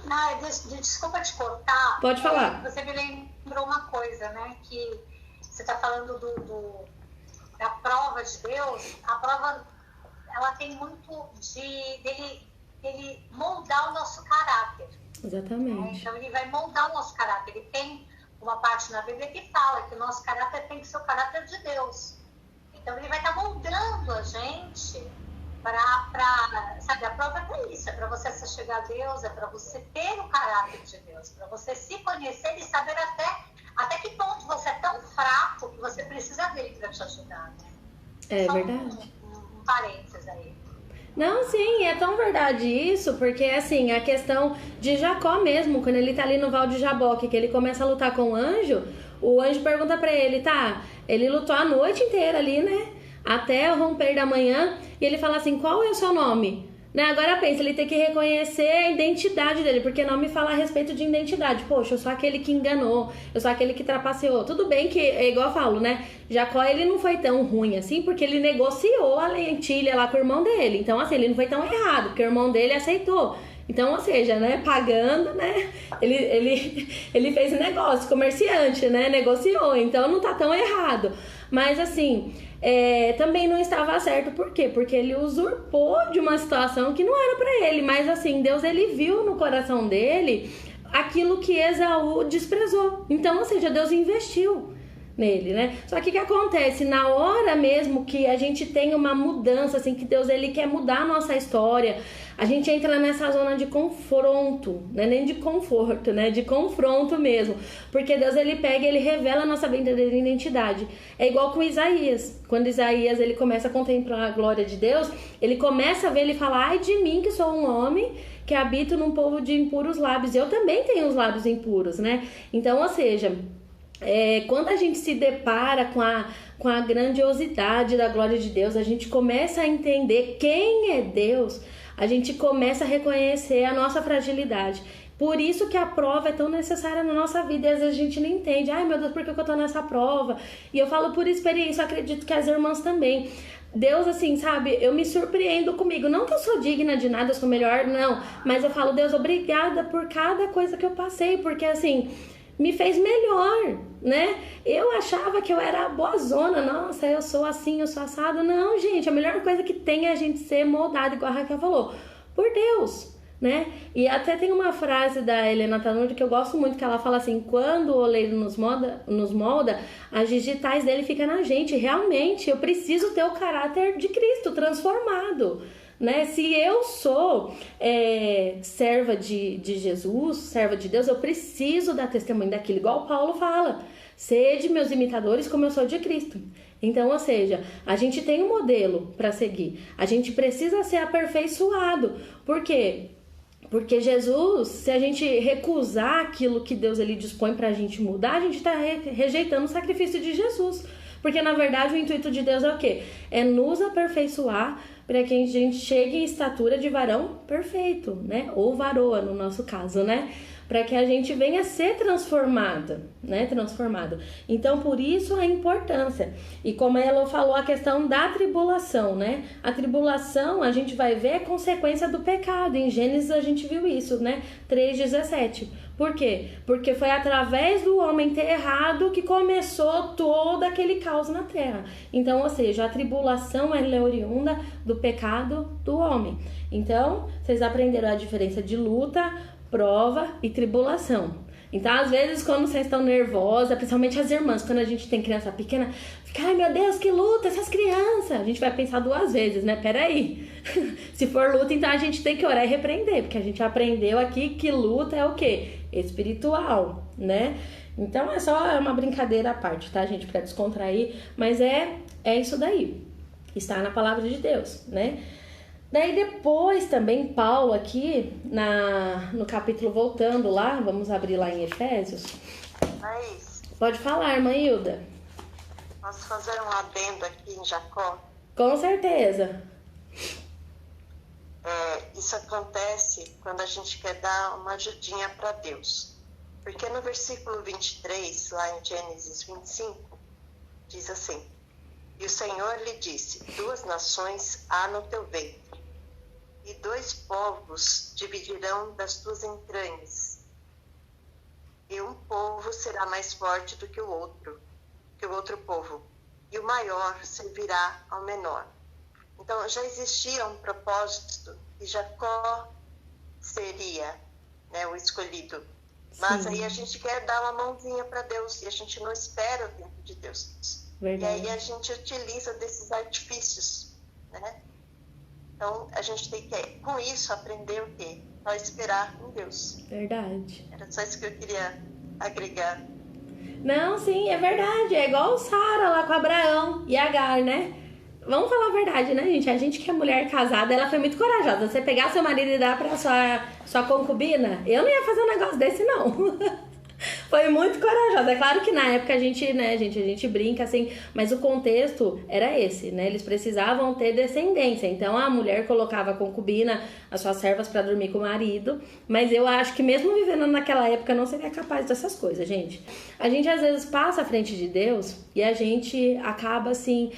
Não, desculpa te cortar. Pode falar. Você me lembrou uma coisa, né? Que você está falando da prova de Deus. A prova, ela tem muito dele moldar o nosso caráter. Exatamente. Né? Então, ele vai moldar o nosso caráter. Ele tem uma parte na Bíblia que fala que o nosso caráter tem que ser o caráter de Deus. Então, ele vai estar moldando a gente sabe, a prova é isso, é para você se chegar a Deus, é para você ter o caráter de Deus, para você se conhecer e saber até que ponto você é tão fraco que você precisa dele para te ajudar, né? É só verdade. Um parênteses aí. Não, sim, é tão verdade isso, porque assim, a questão de Jacó mesmo, quando ele tá ali no Val de Jaboque, que ele começa a lutar com o anjo, o anjo pergunta pra ele, tá? Ele lutou a noite inteira ali, né? Até o romper da manhã. E ele fala assim, qual é o seu nome? Né? Agora pensa, ele tem que reconhecer a identidade dele, porque nome fala a respeito de identidade. Poxa, eu sou aquele que enganou, eu sou aquele que trapaceou. Tudo bem que, é igual eu falo, né? Jacó, ele não foi tão ruim assim, porque ele negociou a lentilha lá com o irmão dele. Então, assim, ele não foi tão errado, porque o irmão dele aceitou. Então, ou seja, né, pagando, né, ele fez um negócio, comerciante, né, negociou, então não tá tão errado. Mas, assim, também não estava certo, por quê? Porque ele usurpou de uma situação que não era pra ele, mas, assim, Deus, ele viu no coração dele aquilo que Esaú desprezou. Então, ou seja, Deus investiu nele, né? Só que o que acontece? Na hora mesmo que a gente tem uma mudança, assim, que Deus, ele quer mudar a nossa história, a gente entra nessa zona de confronto, né? Nem de conforto, né? De confronto mesmo. Porque Deus, ele pega e ele revela a nossa verdadeira identidade. É igual com Isaías. Quando Isaías, ele começa a contemplar a glória de Deus, ele começa a ver, ele fala, ai de mim que sou um homem que habito num povo de impuros lábios. Eu também tenho os lábios impuros, né? Então, ou seja, quando a gente se depara com a grandiosidade da glória de Deus, a gente começa a entender quem é Deus, a gente começa a reconhecer a nossa fragilidade. Por isso que a prova é tão necessária na nossa vida, e às vezes a gente não entende. Ai meu Deus, por que eu tô nessa prova? E eu falo por experiência, eu acredito que as irmãs também. Deus, assim, sabe, eu me surpreendo comigo. Não que eu sou digna de nada, eu sou melhor, não. Mas eu falo, Deus, obrigada por cada coisa que eu passei, porque assim, me fez melhor, né? Eu achava que eu era boazona, nossa, eu sou assim, eu sou assado. Não, gente, a melhor coisa que tem é a gente ser moldado, igual a Raquel falou, por Deus, né? E até tem uma frase da Helena Tanuri que eu gosto muito, que ela fala assim, quando o oleiro nos molda, as digitais dele ficam na gente. Realmente, eu preciso ter o caráter de Cristo transformado, né? Se eu sou serva de Jesus, serva de Deus, eu preciso dar testemunho daquilo, igual Paulo fala, sede meus imitadores como eu sou de Cristo. Então, ou seja, a gente tem um modelo para seguir, a gente precisa ser aperfeiçoado. Por quê? Porque Jesus, se a gente recusar aquilo que Deus ele dispõe pra gente mudar, a gente tá rejeitando o sacrifício de Jesus. Porque na verdade o intuito de Deus é o quê? É nos aperfeiçoar para que a gente chegue em estatura de varão perfeito, né? Ou varoa no nosso caso, né? Para que a gente venha a ser transformada, né? Transformado. Então, por isso a importância. E como ela falou, a questão da tribulação, né? A tribulação, a gente vai ver a consequência do pecado. Em Gênesis a gente viu isso, né? 3:17. Por quê? Porque foi através do homem ter errado que começou todo aquele caos na terra. Então, ou seja, a tribulação ela é oriunda do pecado do homem. Então, vocês aprenderam a diferença de luta, prova e tribulação. Então, às vezes, quando vocês estão nervosas, principalmente as irmãs, quando a gente tem criança pequena, fica, ai meu Deus, que luta, essas crianças. A gente vai pensar 2 vezes, né? Peraí. Se for luta, então a gente tem que orar e repreender, porque a gente aprendeu aqui que luta é o quê? Espiritual, né? Então, é só uma brincadeira à parte, tá, gente? Pra descontrair, mas é isso daí. Está na palavra de Deus, né? Daí depois também Paulo aqui no capítulo, voltando lá, vamos abrir lá em Efésios. Mas, pode falar, irmã Hilda. posso fazer um adendo aqui em Jacó? Com certeza. Isso acontece quando a gente quer dar uma ajudinha para Deus. Porque no versículo 23, lá em Gênesis 25, diz assim: e o Senhor lhe disse, 2 nações há no teu ventre, e 2 povos dividirão das tuas entranhas. E um povo será mais forte do que o outro povo, e o maior servirá ao menor. Então, já existia um propósito que Jacó seria, né, o escolhido. Mas Sim. Aí a gente quer dar uma mãozinha para Deus, e a gente não espera o tempo de Deus. Verdade. E aí a gente utiliza desses artifícios, né? Então, a gente tem que, com isso, aprender o quê? Só esperar em Deus. Verdade. Era só isso que eu queria agregar. Não, sim, é verdade. É igual Sara lá com Abraão e Agar, né? Vamos falar a verdade, né, gente? A gente que é mulher casada, ela foi muito corajosa. Você pegar seu marido e dar pra sua concubina, eu não ia fazer um negócio desse, não. foi muito corajosa. É claro que na época a gente brinca assim, mas o contexto era esse, né? Eles precisavam ter descendência. Então a mulher colocava a concubina, as suas servas para dormir com o marido, mas eu acho que mesmo vivendo naquela época não seria capaz dessas coisas, gente. A gente às vezes passa à frente de Deus e a gente acaba assim,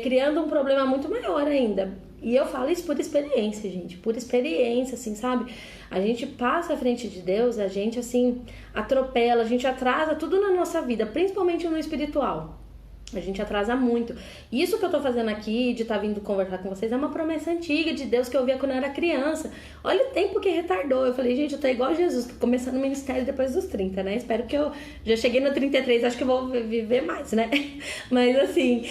criando um problema muito maior ainda. E eu falo isso por experiência, gente, por experiência, assim, sabe? A gente passa à frente de Deus, a gente, assim, atropela, a gente atrasa tudo na nossa vida, principalmente no espiritual. A gente atrasa muito. Isso que eu tô fazendo aqui, de estar vindo conversar com vocês, é uma promessa antiga de Deus que eu via quando eu era criança. Olha o tempo que retardou. Eu falei, gente, eu tô igual Jesus, tô começando o ministério depois dos 30, né? Espero que eu já cheguei no 33, acho que eu vou viver mais, né? Mas assim,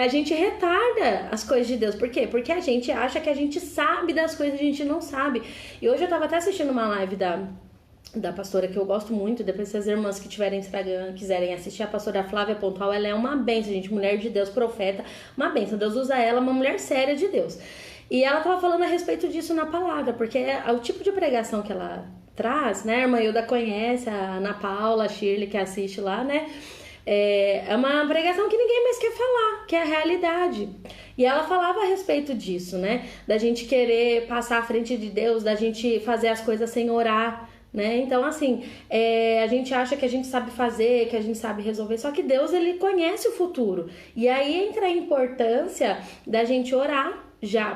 a gente retarda as coisas de Deus. Por quê? Porque a gente acha que a gente sabe das coisas que a gente não sabe. E hoje eu tava até assistindo uma live da pastora que eu gosto muito. Depois, se as irmãs que tiverem Instagram quiserem assistir, a pastora Flávia Pontual, ela é uma bênção, gente, mulher de Deus, profeta, uma bênção. Deus usa ela, uma mulher séria de Deus. E ela tava falando a respeito disso na palavra, porque é o tipo de pregação que ela traz, né? A irmã Hilda conhece, a Ana Paula, a Shirley que assiste lá, né? É uma pregação que ninguém mais quer falar, que é a realidade. E ela falava a respeito disso, né? Da gente querer passar à frente de Deus, da gente fazer as coisas sem orar, né? Então, assim, a gente acha que a gente sabe fazer, que a gente sabe resolver, só que Deus, ele conhece o futuro. E aí entra a importância da gente orar, já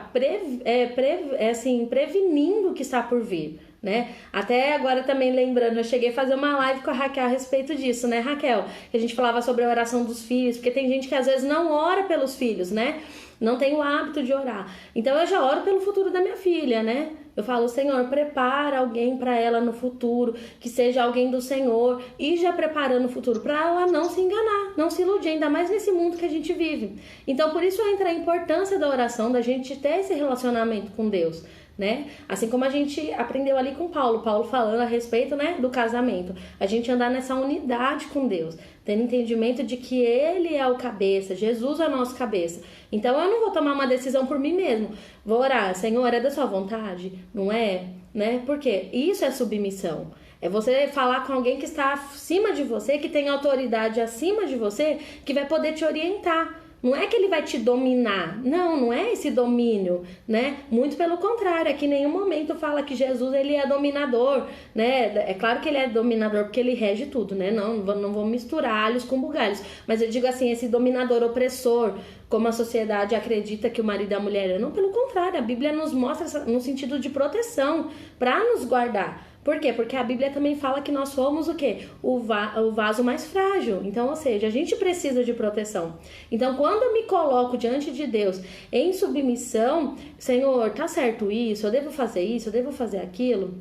prevenindo o que está por vir, né? Até agora também lembrando, eu cheguei a fazer uma live com a Raquel a respeito disso, né, Raquel? Que a gente falava sobre a oração dos filhos, porque tem gente que às vezes não ora pelos filhos, né? Não tem o hábito de orar. Então eu já oro pelo futuro da minha filha, né? Eu falo, Senhor, prepara alguém para ela no futuro, que seja alguém do Senhor, e já preparando o futuro para ela não se enganar, não se iludir, ainda mais nesse mundo que a gente vive. Então, por isso entra a importância da oração, da gente ter esse relacionamento com Deus, né? Assim como a gente aprendeu ali com Paulo falando a respeito, né, do casamento. A gente andar nessa unidade com Deus, tendo entendimento de que Ele é o cabeça, Jesus é o nosso cabeça. Então eu não vou tomar uma decisão por mim mesmo. Vou orar, Senhor, é da sua vontade? Não é? Né? Porque isso é submissão. É você falar com alguém que está acima de você, que tem autoridade acima de você, que vai poder te orientar. Não é que ele vai te dominar, não é esse domínio, né? Muito pelo contrário, é que em nenhum momento fala que Jesus, ele é dominador, né? É claro que ele é dominador porque ele rege tudo, né? Não vou misturar alhos com bugalhos, mas eu digo assim, esse dominador opressor, como a sociedade acredita que o marido e a mulher é. Não, pelo contrário, a Bíblia nos mostra no sentido de proteção, para nos guardar. Por quê? Porque a Bíblia também fala que nós somos o quê? O vaso mais frágil. Então, ou seja, a gente precisa de proteção. Então, quando eu me coloco diante de Deus em submissão, Senhor, tá certo isso? Eu devo fazer isso? Eu devo fazer aquilo?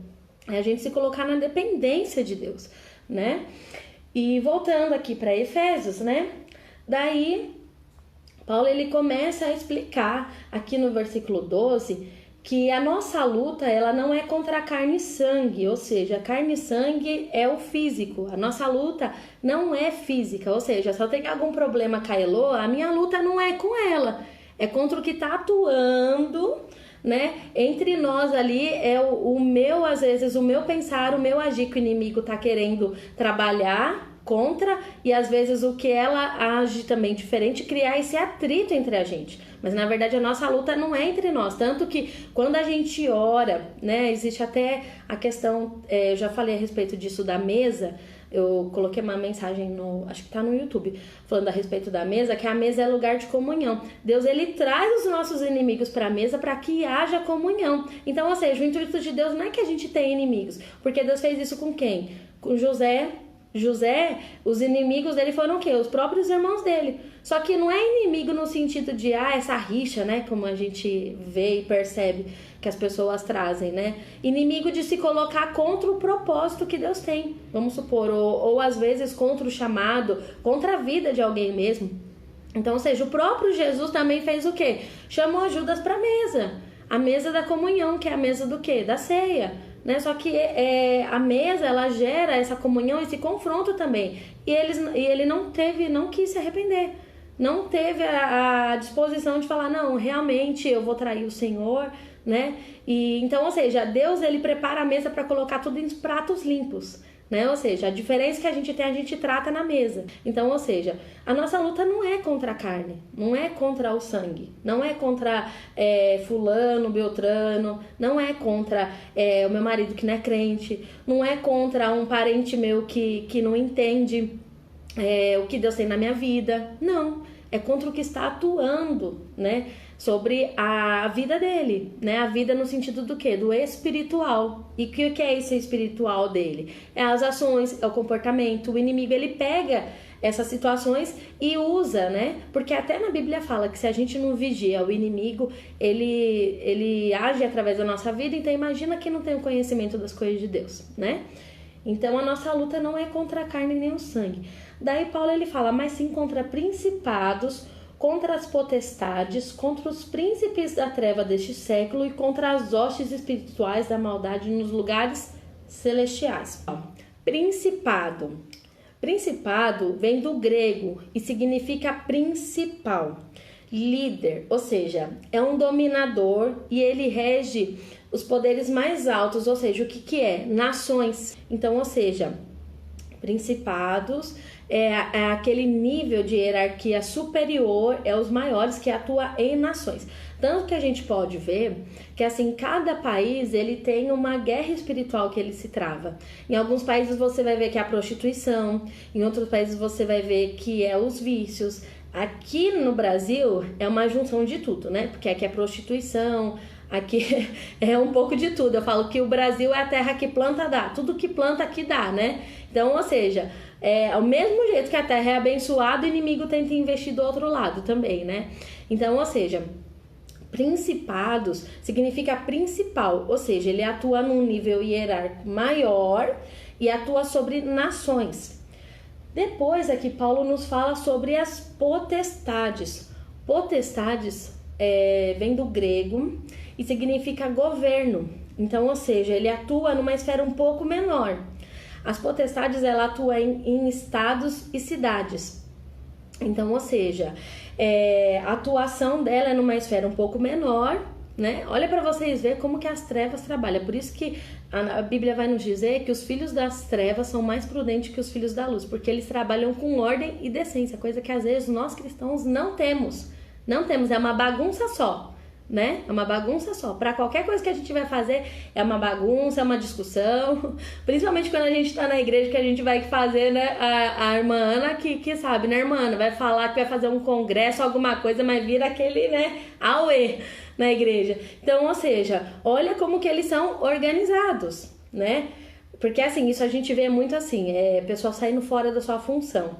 É a gente se colocar na dependência de Deus, né? E voltando aqui para Efésios, né? Daí, Paulo, ele começa a explicar aqui no versículo 12... que a nossa luta, ela não é contra a carne e sangue, ou seja, carne e sangue é o físico. A nossa luta não é física, ou seja, se eu tenho algum problema com a Elô, a minha luta não é com ela, é contra o que está atuando, né? Entre nós ali é o meu, às vezes, o meu pensar, o meu agir que o inimigo está querendo trabalhar contra, e às vezes o que ela age também diferente, criar esse atrito entre a gente. Mas na verdade a nossa luta não é entre nós, tanto que quando a gente ora, né, existe até a questão, eu já falei a respeito disso da mesa, eu coloquei uma mensagem acho que tá no YouTube, falando a respeito da mesa, que a mesa é lugar de comunhão. Deus, ele traz os nossos inimigos para a mesa para que haja comunhão. Então, ou seja, o intuito de Deus não é que a gente tenha inimigos, porque Deus fez isso com quem? Com José, os inimigos dele foram o quê? Os próprios irmãos dele. Só que não é inimigo no sentido de, essa rixa, né? Como a gente vê e percebe que as pessoas trazem, né? Inimigo de se colocar contra o propósito que Deus tem, vamos supor. Ou às vezes contra o chamado, contra a vida de alguém mesmo. Então, ou seja, o próprio Jesus também fez o quê? Chamou Judas para a mesa da comunhão, que é a mesa do quê? Da ceia. Né? Só que a mesa, ela gera essa comunhão, esse confronto também. E ele não quis se arrepender. Não teve a disposição de falar, não, realmente eu vou trair o Senhor, né? E então, ou seja, Deus, ele prepara a mesa para colocar tudo em pratos limpos, né? Ou seja, a diferença que a gente tem, a gente trata na mesa. Então, ou seja, a nossa luta não é contra a carne, não é contra o sangue, não é contra fulano, beltrano, não é contra o meu marido que não é crente, não é contra um parente meu que não entende o que Deus tem na minha vida. Não, é contra o que está atuando, né? Sobre a vida dele, né? A vida no sentido do quê? Do espiritual. E o que é esse espiritual dele? É as ações, é o comportamento. O inimigo, ele pega essas situações e usa, né? Porque até na Bíblia fala que se a gente não vigia, o inimigo, ele age através da nossa vida. Então imagina quem não tem o conhecimento das coisas de Deus, né? Então a nossa luta não é contra a carne nem o sangue. Daí Paulo, ele fala, mas sim contra principados, contra as potestades, contra os príncipes da treva deste século e contra as hostes espirituais da maldade nos lugares celestiais. Principado. Principado vem do grego e significa principal, líder, ou seja, é um dominador e ele rege os poderes mais altos, ou seja, o que é? Nações. Então, ou seja, principados é aquele nível de hierarquia superior, é os maiores que atua em nações. Tanto que a gente pode ver que assim, cada país ele tem uma guerra espiritual que ele se trava. Em alguns países você vai ver que é a prostituição, em outros países você vai ver que é os vícios. Aqui no Brasil é uma junção de tudo, né? Porque aqui é prostituição, aqui é um pouco de tudo. Eu falo que o Brasil é a terra que planta dá, tudo que planta aqui dá, né? Então, ou seja, ao mesmo jeito que a terra é abençoada, o inimigo tenta investir do outro lado também, né? Então, ou seja, principados significa principal, ou seja, ele atua num nível hierárquico maior e atua sobre nações. Depois aqui Paulo nos fala sobre as potestades. Potestades vem do grego e significa governo. Então, ou seja, ele atua numa esfera um pouco menor. As potestades, ela atua em estados e cidades. Então, ou seja, a atuação dela é numa esfera um pouco menor, né? Olha para vocês verem como que as trevas trabalham. Por isso que a Bíblia vai nos dizer que os filhos das trevas são mais prudentes que os filhos da luz, porque eles trabalham com ordem e decência, coisa que às vezes nós cristãos não temos. Não temos, é uma bagunça só, né? É uma bagunça só. Para qualquer coisa que a gente vai fazer, é uma bagunça, é uma discussão. Principalmente quando a gente tá na igreja, que a gente vai fazer, né? A irmã Ana, que sabe, né, irmã Ana? Vai falar que vai fazer um congresso, alguma coisa, mas vira aquele, né, auê na igreja. Então, ou seja, olha como que eles são organizados, né? Porque assim, isso a gente vê muito assim, pessoal saindo fora da sua função.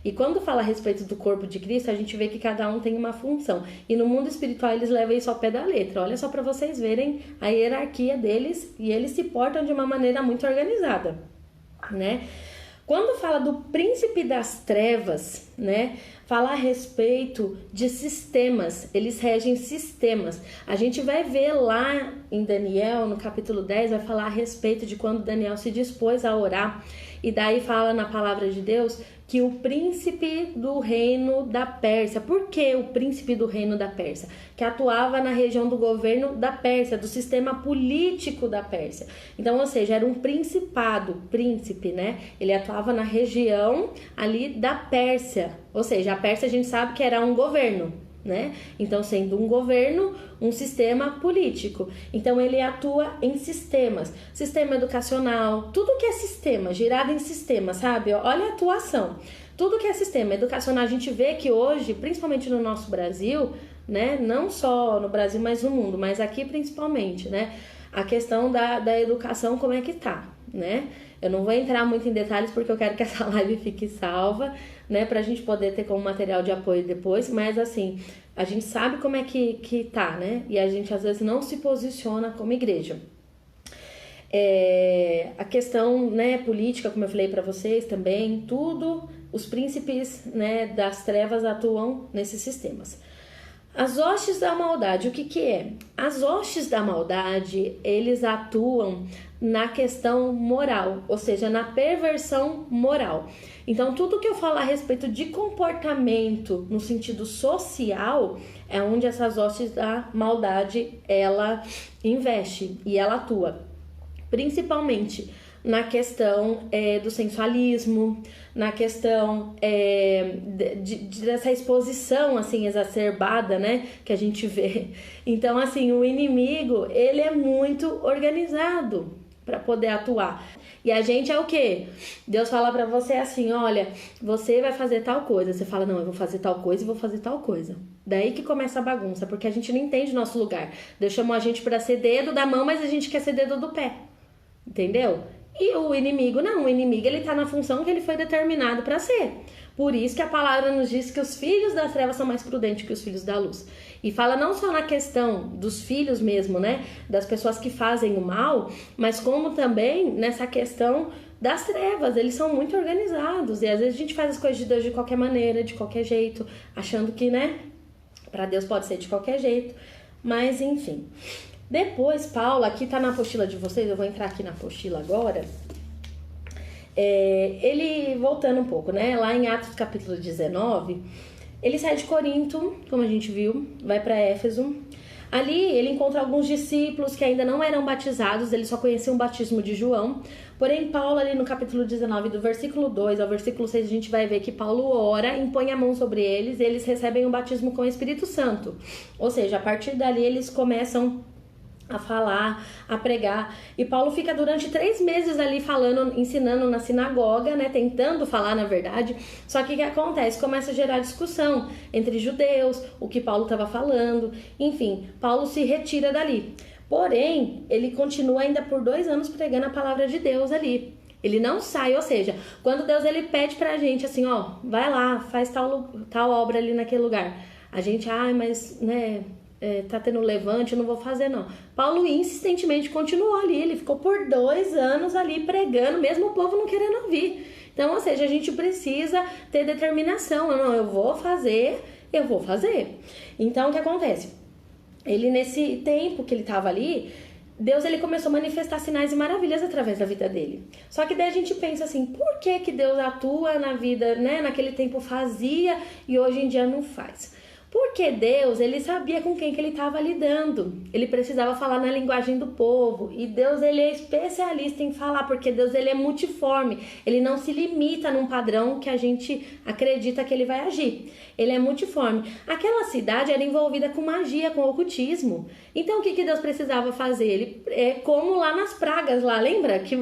E quando fala a respeito do corpo de Cristo, a gente vê que cada um tem uma função. E no mundo espiritual eles levam isso ao pé da letra. Olha só para vocês verem a hierarquia deles, e eles se portam de uma maneira muito organizada, né? Quando fala do príncipe das trevas, né, fala a respeito de sistemas, eles regem sistemas. A gente vai ver lá em Daniel, no capítulo 10, vai falar a respeito de quando Daniel se dispôs a orar. E daí fala na palavra de Deus que o príncipe do reino da Pérsia. Por que o príncipe do reino da Pérsia? Que atuava na região do governo da Pérsia, do sistema político da Pérsia. Então, ou seja, era um principado, príncipe, né? Ele atuava na região ali da Pérsia. Ou seja, a Pérsia a gente sabe que era um governo, né? Então, sendo um governo, um sistema político. Então, ele atua em sistemas. Sistema educacional, tudo que é sistema, girado em sistema, sabe? Olha a atuação. Tudo que é sistema educacional, a gente vê que hoje, principalmente no nosso Brasil, né? Não só no Brasil, mas no mundo, mas aqui principalmente, né? A questão da educação, como é que tá, né? Eu não vou entrar muito em detalhes porque eu quero que essa live fique salva, né? Pra gente poder ter como material de apoio depois, mas assim, a gente sabe como é que tá, né? E a gente às vezes não se posiciona como igreja. A questão, né, política, como eu falei pra vocês também, tudo, os príncipes, né, das trevas atuam nesses sistemas. As hostes da maldade, o que é? As hostes da maldade, eles atuam na questão moral, ou seja, na perversão moral. Então, tudo que eu falar a respeito de comportamento no sentido social, é onde essas hostes da maldade, ela investe e ela atua. Principalmente na questão do sensualismo, na questão dessa exposição, assim, exacerbada, né, que a gente vê. Então, assim, o inimigo, ele é muito organizado para poder atuar. E a gente é o quê? Deus fala pra você assim, olha, você vai fazer tal coisa. Você fala, não, eu vou fazer tal coisa e vou fazer tal coisa. Daí que começa a bagunça, porque a gente não entende o nosso lugar. Deus chamou a gente pra ser dedo da mão, mas a gente quer ser dedo do pé. Entendeu? E o inimigo, não. O inimigo, ele tá na função que ele foi determinado pra ser. Por isso que a palavra nos diz que os filhos das trevas são mais prudentes que os filhos da luz. E fala não só na questão dos filhos mesmo, né? Das pessoas que fazem o mal, mas como também nessa questão das trevas. Eles são muito organizados. E às vezes a gente faz as coisas de Deus de qualquer maneira, de qualquer jeito, achando que, né? Pra Deus pode ser de qualquer jeito. Mas, enfim. Depois, Paulo, aqui tá na apostila de vocês, eu vou entrar aqui na apostila agora. Ele, voltando um pouco, né? Lá em Atos capítulo 19, ele sai de Corinto, como a gente viu, vai para Éfeso. Ali ele encontra alguns discípulos que ainda não eram batizados, ele só conhecia o batismo de João. Porém, Paulo, ali no capítulo 19, do versículo 2 ao versículo 6, a gente vai ver que Paulo ora, impõe a mão sobre eles e eles recebem o batismo com o Espírito Santo. Ou seja, a partir dali eles começam a falar, a pregar. E Paulo fica durante 3 meses ali falando, ensinando na sinagoga, né? Tentando falar, na verdade. Só que o que acontece? Começa a gerar discussão entre judeus, o que Paulo estava falando. Enfim, Paulo se retira dali. Porém, ele continua ainda por 2 anos pregando a palavra de Deus ali. Ele não sai, ou seja, quando Deus ele pede pra gente assim, ó, vai lá, faz tal obra ali naquele lugar. A gente, mas, né... tá tendo levante, eu não vou fazer não. Paulo insistentemente continuou ali, ele ficou por 2 anos ali pregando, mesmo o povo não querendo ouvir. Então, ou seja, a gente precisa ter determinação, não, eu vou fazer. Então, o que acontece? Ele, nesse tempo que ele estava ali, Deus ele começou a manifestar sinais e maravilhas através da vida dele. Só que daí a gente pensa assim, por que Deus atua na vida, né? Naquele tempo fazia e hoje em dia não faz? Porque Deus, ele sabia com quem que ele estava lidando. Ele precisava falar na linguagem do povo. E Deus, ele é especialista em falar, porque Deus, ele é multiforme. Ele não se limita num padrão que a gente acredita que ele vai agir. Ele é multiforme. Aquela cidade era envolvida com magia, com ocultismo. Então, o que Deus precisava fazer? Ele, como lá nas pragas, lá, lembra que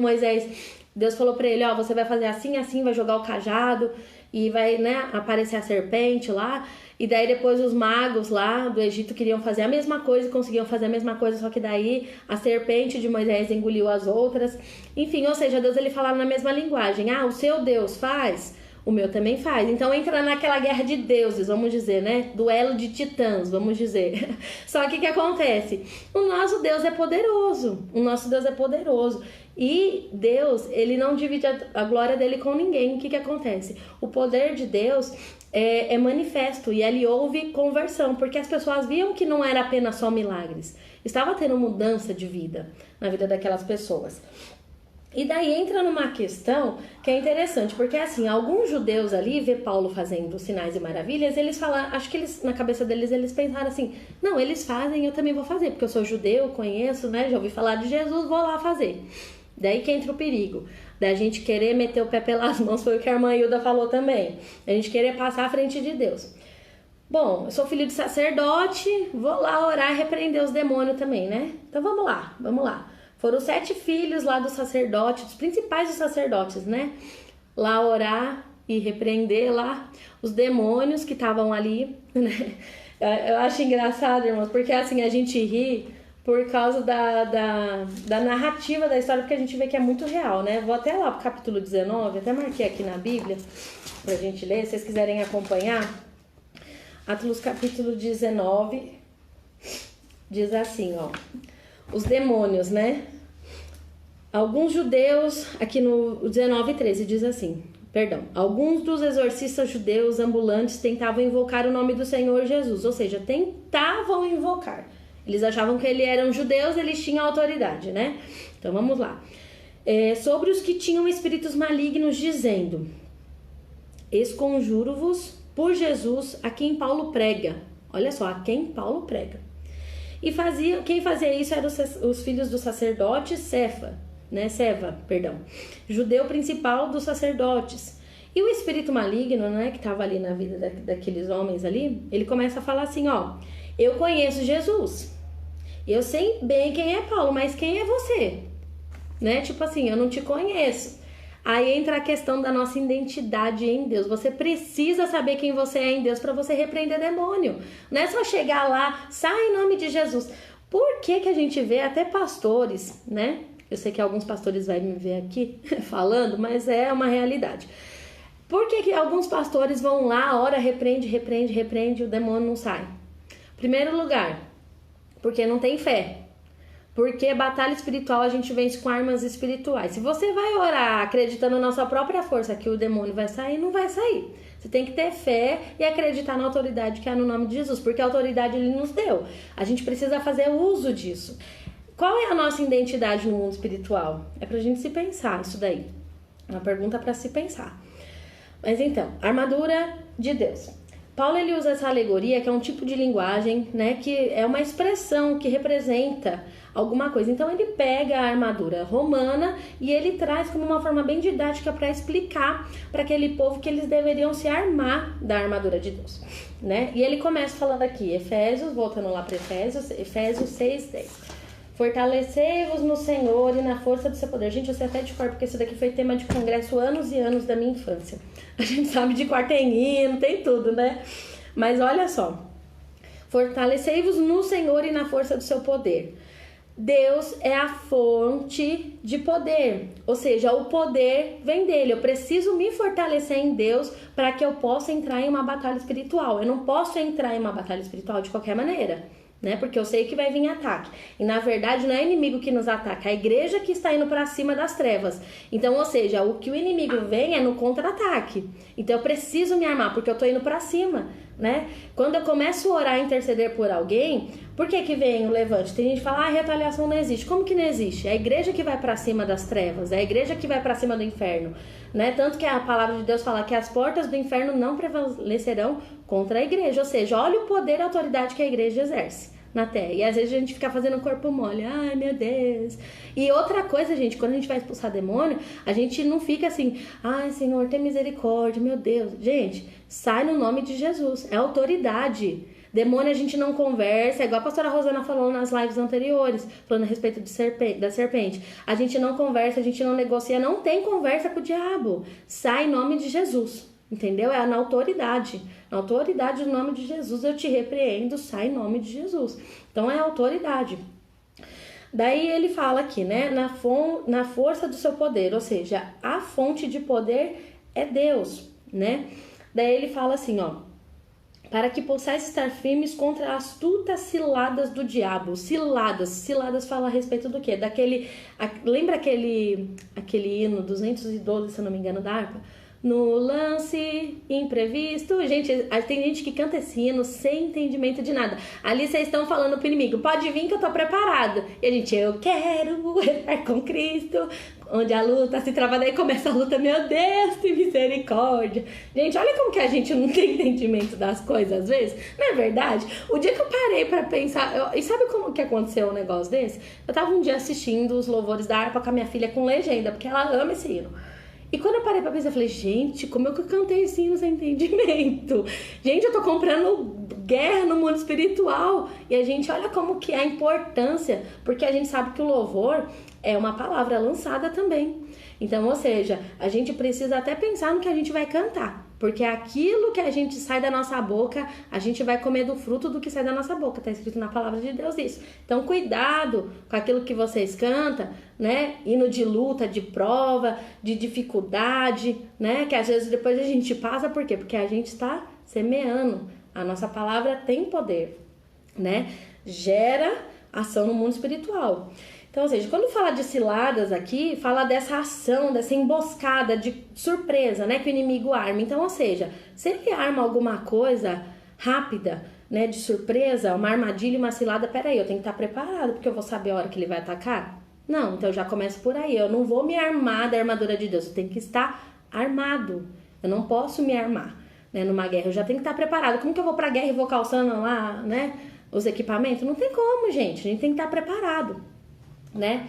Deus falou para ele, você vai fazer assim, assim, vai jogar o cajado e vai, né, aparecer a serpente lá. E daí depois os magos lá do Egito queriam fazer a mesma coisa, conseguiam fazer a mesma coisa, só que daí a serpente de Moisés engoliu as outras. Enfim, ou seja, Deus ele falava na mesma linguagem. O seu Deus faz, o meu também faz. Então entra naquela guerra de deuses, vamos dizer, né? Duelo de titãs, vamos dizer. Só que o que acontece? O nosso Deus é poderoso. O nosso Deus é poderoso. E Deus, ele não divide a glória dele com ninguém. O que acontece? O poder de Deus é manifesto e ali houve conversão, porque as pessoas viam que não era apenas só milagres, estava tendo mudança de vida na vida daquelas pessoas. E daí entra numa questão que é interessante, porque assim, alguns judeus ali vê Paulo fazendo sinais e maravilhas, eles falam, acho que eles, na cabeça deles, eles pensaram assim, não, eles fazem, eu também vou fazer, porque eu sou judeu, conheço, né, já ouvi falar de Jesus, vou lá fazer. Daí que entra o perigo, da gente querer meter o pé pelas mãos, foi o que a irmã Hilda falou também, a gente querer passar à frente de Deus. Bom, eu sou filho de sacerdote, vou lá orar e repreender os demônios também, né? Então vamos lá. Foram 7 filhos lá do sacerdote, dos principais dos sacerdotes, né? Lá orar e repreender lá os demônios que estavam ali, né? Eu acho engraçado, irmãos, porque assim, a gente ri por causa da narrativa da história, porque a gente vê que é muito real, né? Vou até lá pro capítulo 19, até marquei aqui na Bíblia pra gente ler, se vocês quiserem acompanhar. Atos capítulo 19 diz assim, ó. Os demônios, né? Alguns judeus, aqui no 19:13 diz assim, alguns dos exorcistas judeus ambulantes tentavam invocar o nome do Senhor Jesus, ou seja, tentavam invocar. Eles achavam que eles eram judeus, eles tinham autoridade, né? Então vamos lá. Sobre os que tinham espíritos malignos, dizendo: esconjuro-vos por Jesus a quem Paulo prega. Olha só, a quem Paulo prega. E quem fazia isso eram os filhos do sacerdote Cefa, né? Seva, perdão. Judeu principal dos sacerdotes. E o espírito maligno, né, que estava ali na vida daqueles homens ali, ele começa a falar assim, ó, eu conheço Jesus, eu sei bem quem é Paulo, mas quem é você? Né? Tipo assim, eu não te conheço. Aí entra a questão da nossa identidade em Deus. Você precisa saber quem você é em Deus para você repreender demônio. Não é só chegar lá, sai em nome de Jesus. Por que a gente vê até pastores, né? Eu sei que alguns pastores vão me ver aqui falando, mas é uma realidade. Por que alguns pastores vão lá, ora, repreende, e o demônio não sai? Primeiro lugar, porque não tem fé. Porque batalha espiritual a gente vence com armas espirituais. Se você vai orar acreditando na sua própria força que o demônio vai sair, não vai sair. Você tem que ter fé e acreditar na autoridade que há no nome de Jesus, porque a autoridade ele nos deu. A gente precisa fazer uso disso. Qual é a nossa identidade no mundo espiritual? É pra gente se pensar isso daí. É uma pergunta para se pensar. Mas então, armadura de Deus. Paulo ele usa essa alegoria, que é um tipo de linguagem, né, que é uma expressão que representa alguma coisa. Então ele pega a armadura romana e ele traz como uma forma bem didática para explicar para aquele povo que eles deveriam se armar da armadura de Deus, né? E ele começa falando aqui, Efésios, voltando lá para Efésios 6:10. Fortalecei-vos no Senhor e na força do seu poder. Gente, eu sei até de cor, porque isso daqui foi tema de congresso anos e anos da minha infância. A gente sabe de cor, tem hino, tem tudo, né? Mas olha só. Fortalecei-vos no Senhor e na força do seu poder. Deus é a fonte de poder. Ou seja, o poder vem dele. Eu preciso me fortalecer em Deus para que eu possa entrar em uma batalha espiritual. Eu não posso entrar em uma batalha espiritual de qualquer maneira, né? Porque eu sei que vai vir ataque. E na verdade não é o inimigo que nos ataca, é a igreja que está indo para cima das trevas. Então, ou seja, o que o inimigo vem é no contra-ataque. Então eu preciso me armar, porque eu tô indo para cima, né? Quando eu começo a orar e interceder por alguém, por que vem o levante? Tem gente que fala, retaliação não existe. Como que não existe? É a igreja que vai para cima das trevas, é a igreja que vai para cima do inferno, né? Tanto que a palavra de Deus fala que as portas do inferno não prevalecerão contra a igreja. Ou seja, olha o poder e a autoridade que a igreja exerce na terra. E às vezes a gente fica fazendo corpo mole. Ai, meu Deus. E outra coisa, gente, quando a gente vai expulsar demônio, a gente não fica assim, ai, Senhor, tem misericórdia, meu Deus. Gente, sai no nome de Jesus. É autoridade. Demônio a gente não conversa, é igual a pastora Rosana falou nas lives anteriores, falando a respeito da serpente. A gente não conversa, a gente não negocia, não tem conversa com o diabo. Sai em nome de Jesus. Entendeu? É na autoridade. Na autoridade do nome de Jesus eu te repreendo, sai em nome de Jesus. Então é autoridade. Daí ele fala aqui, né? Na força do seu poder, ou seja, a fonte de poder é Deus, né? Daí ele fala assim, ó. Para que possais estar firmes contra as astutas ciladas do diabo. Ciladas fala a respeito do quê? Lembra aquele hino 212, se eu não me engano, da harpa? No lance imprevisto. Gente, tem gente que canta esse hino sem entendimento de nada. Ali vocês estão falando pro inimigo, pode vir que eu tô preparado. E a gente, eu quero estar com Cristo. Onde a luta se trava, daí começa a luta, meu Deus, que misericórdia. Gente, olha como que a gente não tem entendimento das coisas às vezes. Não é verdade? O dia que eu parei pra pensar... E sabe como que aconteceu um negócio desse? Eu tava um dia assistindo os louvores da harpa com a minha filha com legenda, porque ela ama esse hino. E quando eu parei pra pensar, eu falei, gente, como é que eu cantei esse hino sem entendimento? Gente, eu tô comprando guerra no mundo espiritual. E a gente, olha como que é a importância, porque a gente sabe que o louvor é uma palavra lançada também. Então, ou seja, a gente precisa até pensar no que a gente vai cantar. Porque aquilo que a gente sai da nossa boca, a gente vai comer do fruto do que sai da nossa boca. Tá escrito na palavra de Deus isso. Então, cuidado com aquilo que vocês cantam, né? Hino de luta, de prova, de dificuldade, né? Que às vezes depois a gente passa, por quê? Porque a gente está semeando. A nossa palavra tem poder, né? Gera ação no mundo espiritual. Então, ou seja, quando fala de ciladas aqui, fala dessa ação, dessa emboscada de surpresa, né, que o inimigo arma. Então, ou seja, se ele arma alguma coisa rápida, né, de surpresa, uma armadilha, uma cilada, peraí, eu tenho que estar preparado, porque eu vou saber a hora que ele vai atacar? Não, então já começa por aí, eu não vou me armar da armadura de Deus, eu tenho que estar armado, eu não posso me armar, né, numa guerra, eu já tenho que estar preparado. Como que eu vou pra guerra e vou calçando lá, né, os equipamentos? Não tem como, gente, a gente tem que estar preparado, né?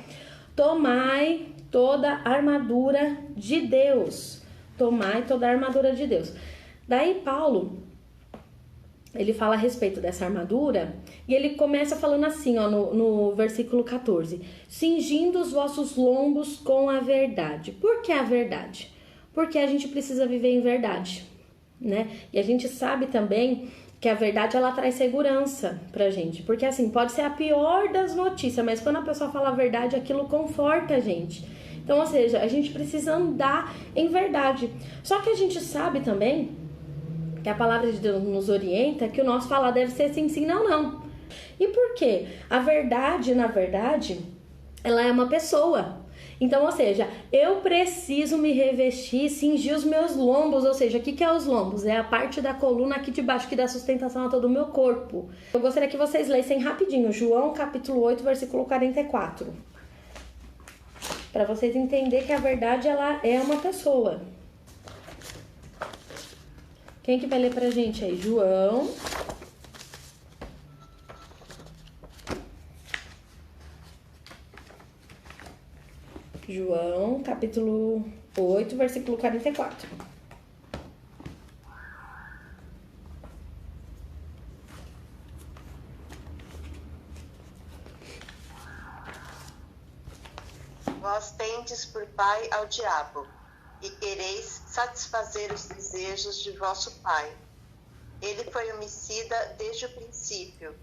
tomai toda a armadura de Deus. Tomai toda a armadura de Deus. Daí Paulo, ele fala a respeito dessa armadura e ele começa falando assim, ó, no versículo 14. Cingindo os vossos lombos com a verdade. Por que a verdade? Porque a gente precisa viver em verdade, né? E a gente sabe também que a verdade, ela traz segurança pra gente. Porque assim, pode ser a pior das notícias, mas quando a pessoa fala a verdade, aquilo conforta a gente. Então, ou seja, a gente precisa andar em verdade. Só que a gente sabe também que a palavra de Deus nos orienta que o nosso falar deve ser sim, sim, não, não. E por quê? A verdade, na verdade, ela é uma pessoa. Então, ou seja, eu preciso me revestir, cingir os meus lombos. Ou seja, o que é os lombos? É a parte da coluna aqui de baixo que dá sustentação a todo o meu corpo. Eu gostaria que vocês lessem rapidinho João capítulo 8, versículo 44. Para vocês entenderem que a verdade, ela é uma pessoa. Quem que vai ler pra gente aí? João, capítulo 8, versículo 44. Vós tendes por pai ao diabo, e quereis satisfazer os desejos de vosso pai. Ele foi homicida desde o princípio,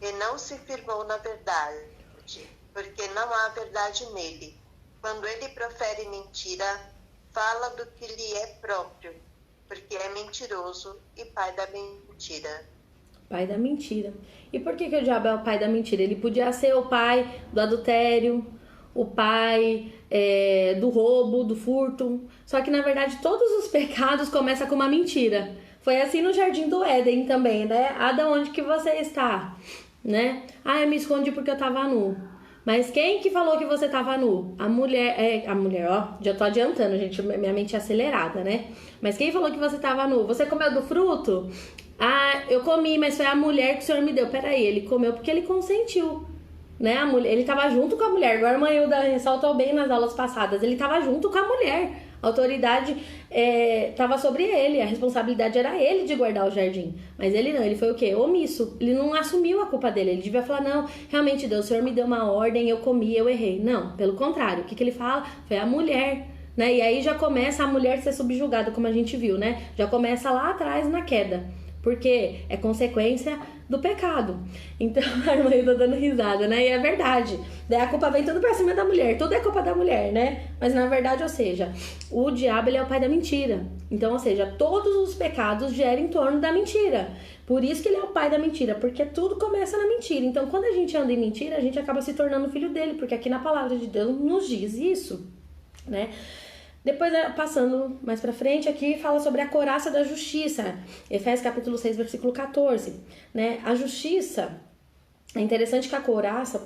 e não se firmou na verdade, porque não há verdade nele. Quando ele profere mentira, fala do que lhe é próprio, porque é mentiroso e pai da mentira. Pai da mentira. E por que o diabo é o pai da mentira? Ele podia ser o pai do adultério, o pai do roubo, do furto. Só que, na verdade, todos os pecados começam com uma mentira. Foi assim no Jardim do Éden também, né? Adão, onde que você está? Né? Ah, eu me escondi porque eu tava nu. Mas quem que falou que você tava nu? A mulher, ó, já tô adiantando, gente, minha mente é acelerada, né? Mas quem falou que você tava nu? Você comeu do fruto? Ah, eu comi, mas foi a mulher que o Senhor me deu. Peraí, ele comeu porque ele consentiu. Né? A mulher, ele estava junto com a mulher. Agora a irmã Hilda ressaltou bem nas aulas passadas. Ele estava junto com a mulher. A autoridade estava sobre ele. A responsabilidade era ele de guardar o jardim. Mas ele não, ele foi o quê? Omisso. Ele não assumiu a culpa dele. Ele devia falar, não, realmente Deus, o Senhor me deu uma ordem, eu comi, eu errei. Não, pelo contrário. O que ele fala? Foi a mulher. Né? E aí já começa a mulher ser subjugada, como a gente viu, né? Já começa lá atrás na queda. Porque é consequência do pecado. Então, a irmã tá dando risada, né? E é verdade. Daí a culpa vem tudo pra cima da mulher. Tudo é culpa da mulher, né? Mas na verdade, ou seja, o diabo, ele é o pai da mentira. Então, ou seja, todos os pecados geram em torno da mentira. Por isso que ele é o pai da mentira. Porque tudo começa na mentira. Então, quando a gente anda em mentira, a gente acaba se tornando filho dele. Porque aqui na palavra de Deus nos diz isso, né? Depois, passando mais pra frente, aqui fala sobre a couraça da justiça. Efésios capítulo 6, versículo 14. Né? A justiça, é interessante que a couraça,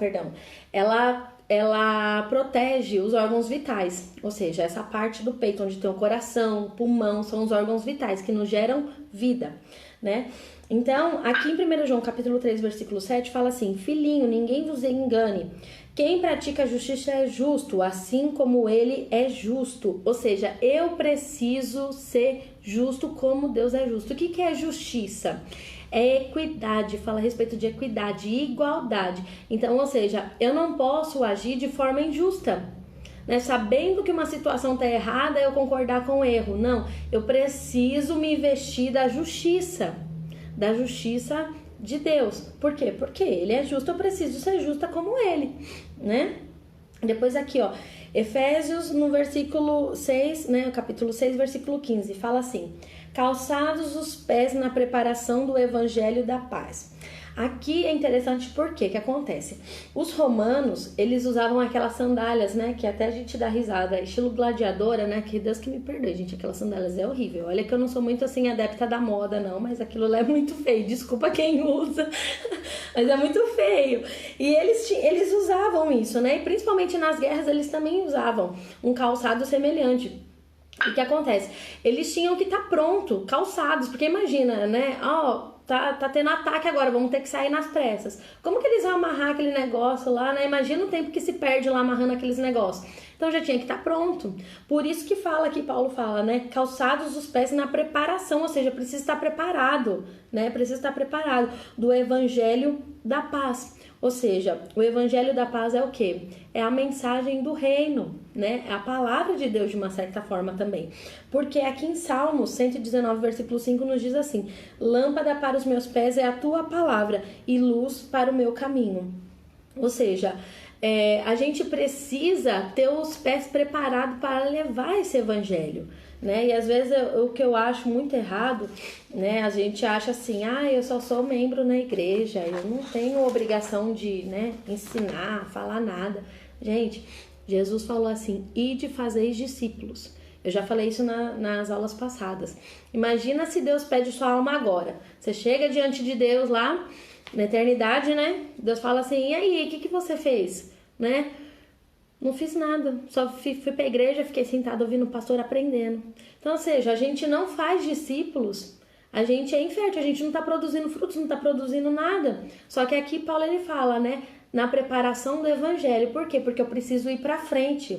ela protege os órgãos vitais. Ou seja, essa parte do peito onde tem o coração, o pulmão, são os órgãos vitais que nos geram vida. Né? Então, aqui em 1 João capítulo 3, versículo 7, fala assim: Filhinho, ninguém vos engane. Quem pratica a justiça é justo, assim como ele é justo. Ou seja, eu preciso ser justo como Deus é justo. O que é justiça? É equidade, fala a respeito de equidade e igualdade. Então, ou seja, eu não posso agir de forma injusta. Né? Sabendo que uma situação está errada, eu concordar com o erro. Não, eu preciso me vestir da justiça de Deus. Por quê? Porque ele é justo, eu preciso ser justa como ele, né? Depois aqui, ó, Efésios no versículo 6, né, capítulo 6, versículo 15, fala assim: calçados os pés na preparação do evangelho da paz. Aqui é interessante porque que acontece? Os romanos, eles usavam aquelas sandálias, né? Que até a gente dá risada, estilo gladiadora, né? Que Deus que me perdoe, gente, aquelas sandálias é horrível. Olha que eu não sou muito assim adepta da moda, não, mas aquilo lá é muito feio. Desculpa quem usa, mas é muito feio. E eles usavam isso, né? E principalmente nas guerras eles também usavam um calçado semelhante. O que acontece? Eles tinham que estar pronto, calçados, porque imagina, né? Ó, tá tendo ataque agora, vamos ter que sair nas pressas. Como que eles vão amarrar aquele negócio lá, né? Imagina o tempo que se perde lá amarrando aqueles negócios. Então já tinha que estar pronto. Por isso que Paulo fala, né? Calçados os pés na preparação, ou seja, precisa estar preparado, né? Precisa estar preparado do evangelho da paz. Ou seja, o evangelho da paz é o quê? É a mensagem do reino, né? É a palavra de Deus de uma certa forma também. Porque aqui em Salmos 119, versículo 5 nos diz assim: lâmpada para os meus pés é a tua palavra e luz para o meu caminho. Ou seja, a gente precisa ter os pés preparados para levar esse evangelho, né? E às vezes o que eu acho muito errado, né? A gente acha assim, eu só sou membro na igreja, eu não tenho obrigação de, né, ensinar, falar nada. Gente, Jesus falou assim: ide fazeis discípulos. Eu já falei isso nas aulas passadas. Imagina se Deus pede sua alma agora. Você chega diante de Deus lá na eternidade, né? Deus fala assim: e aí, o que você fez? Né? Não fiz nada, só fui pra igreja, fiquei sentada ouvindo o pastor aprendendo. Então, ou seja, a gente não faz discípulos, a gente é infértil, a gente não tá produzindo frutos, não tá produzindo nada. Só que aqui Paulo ele fala, né, na preparação do evangelho. Por quê? Porque eu preciso ir pra frente,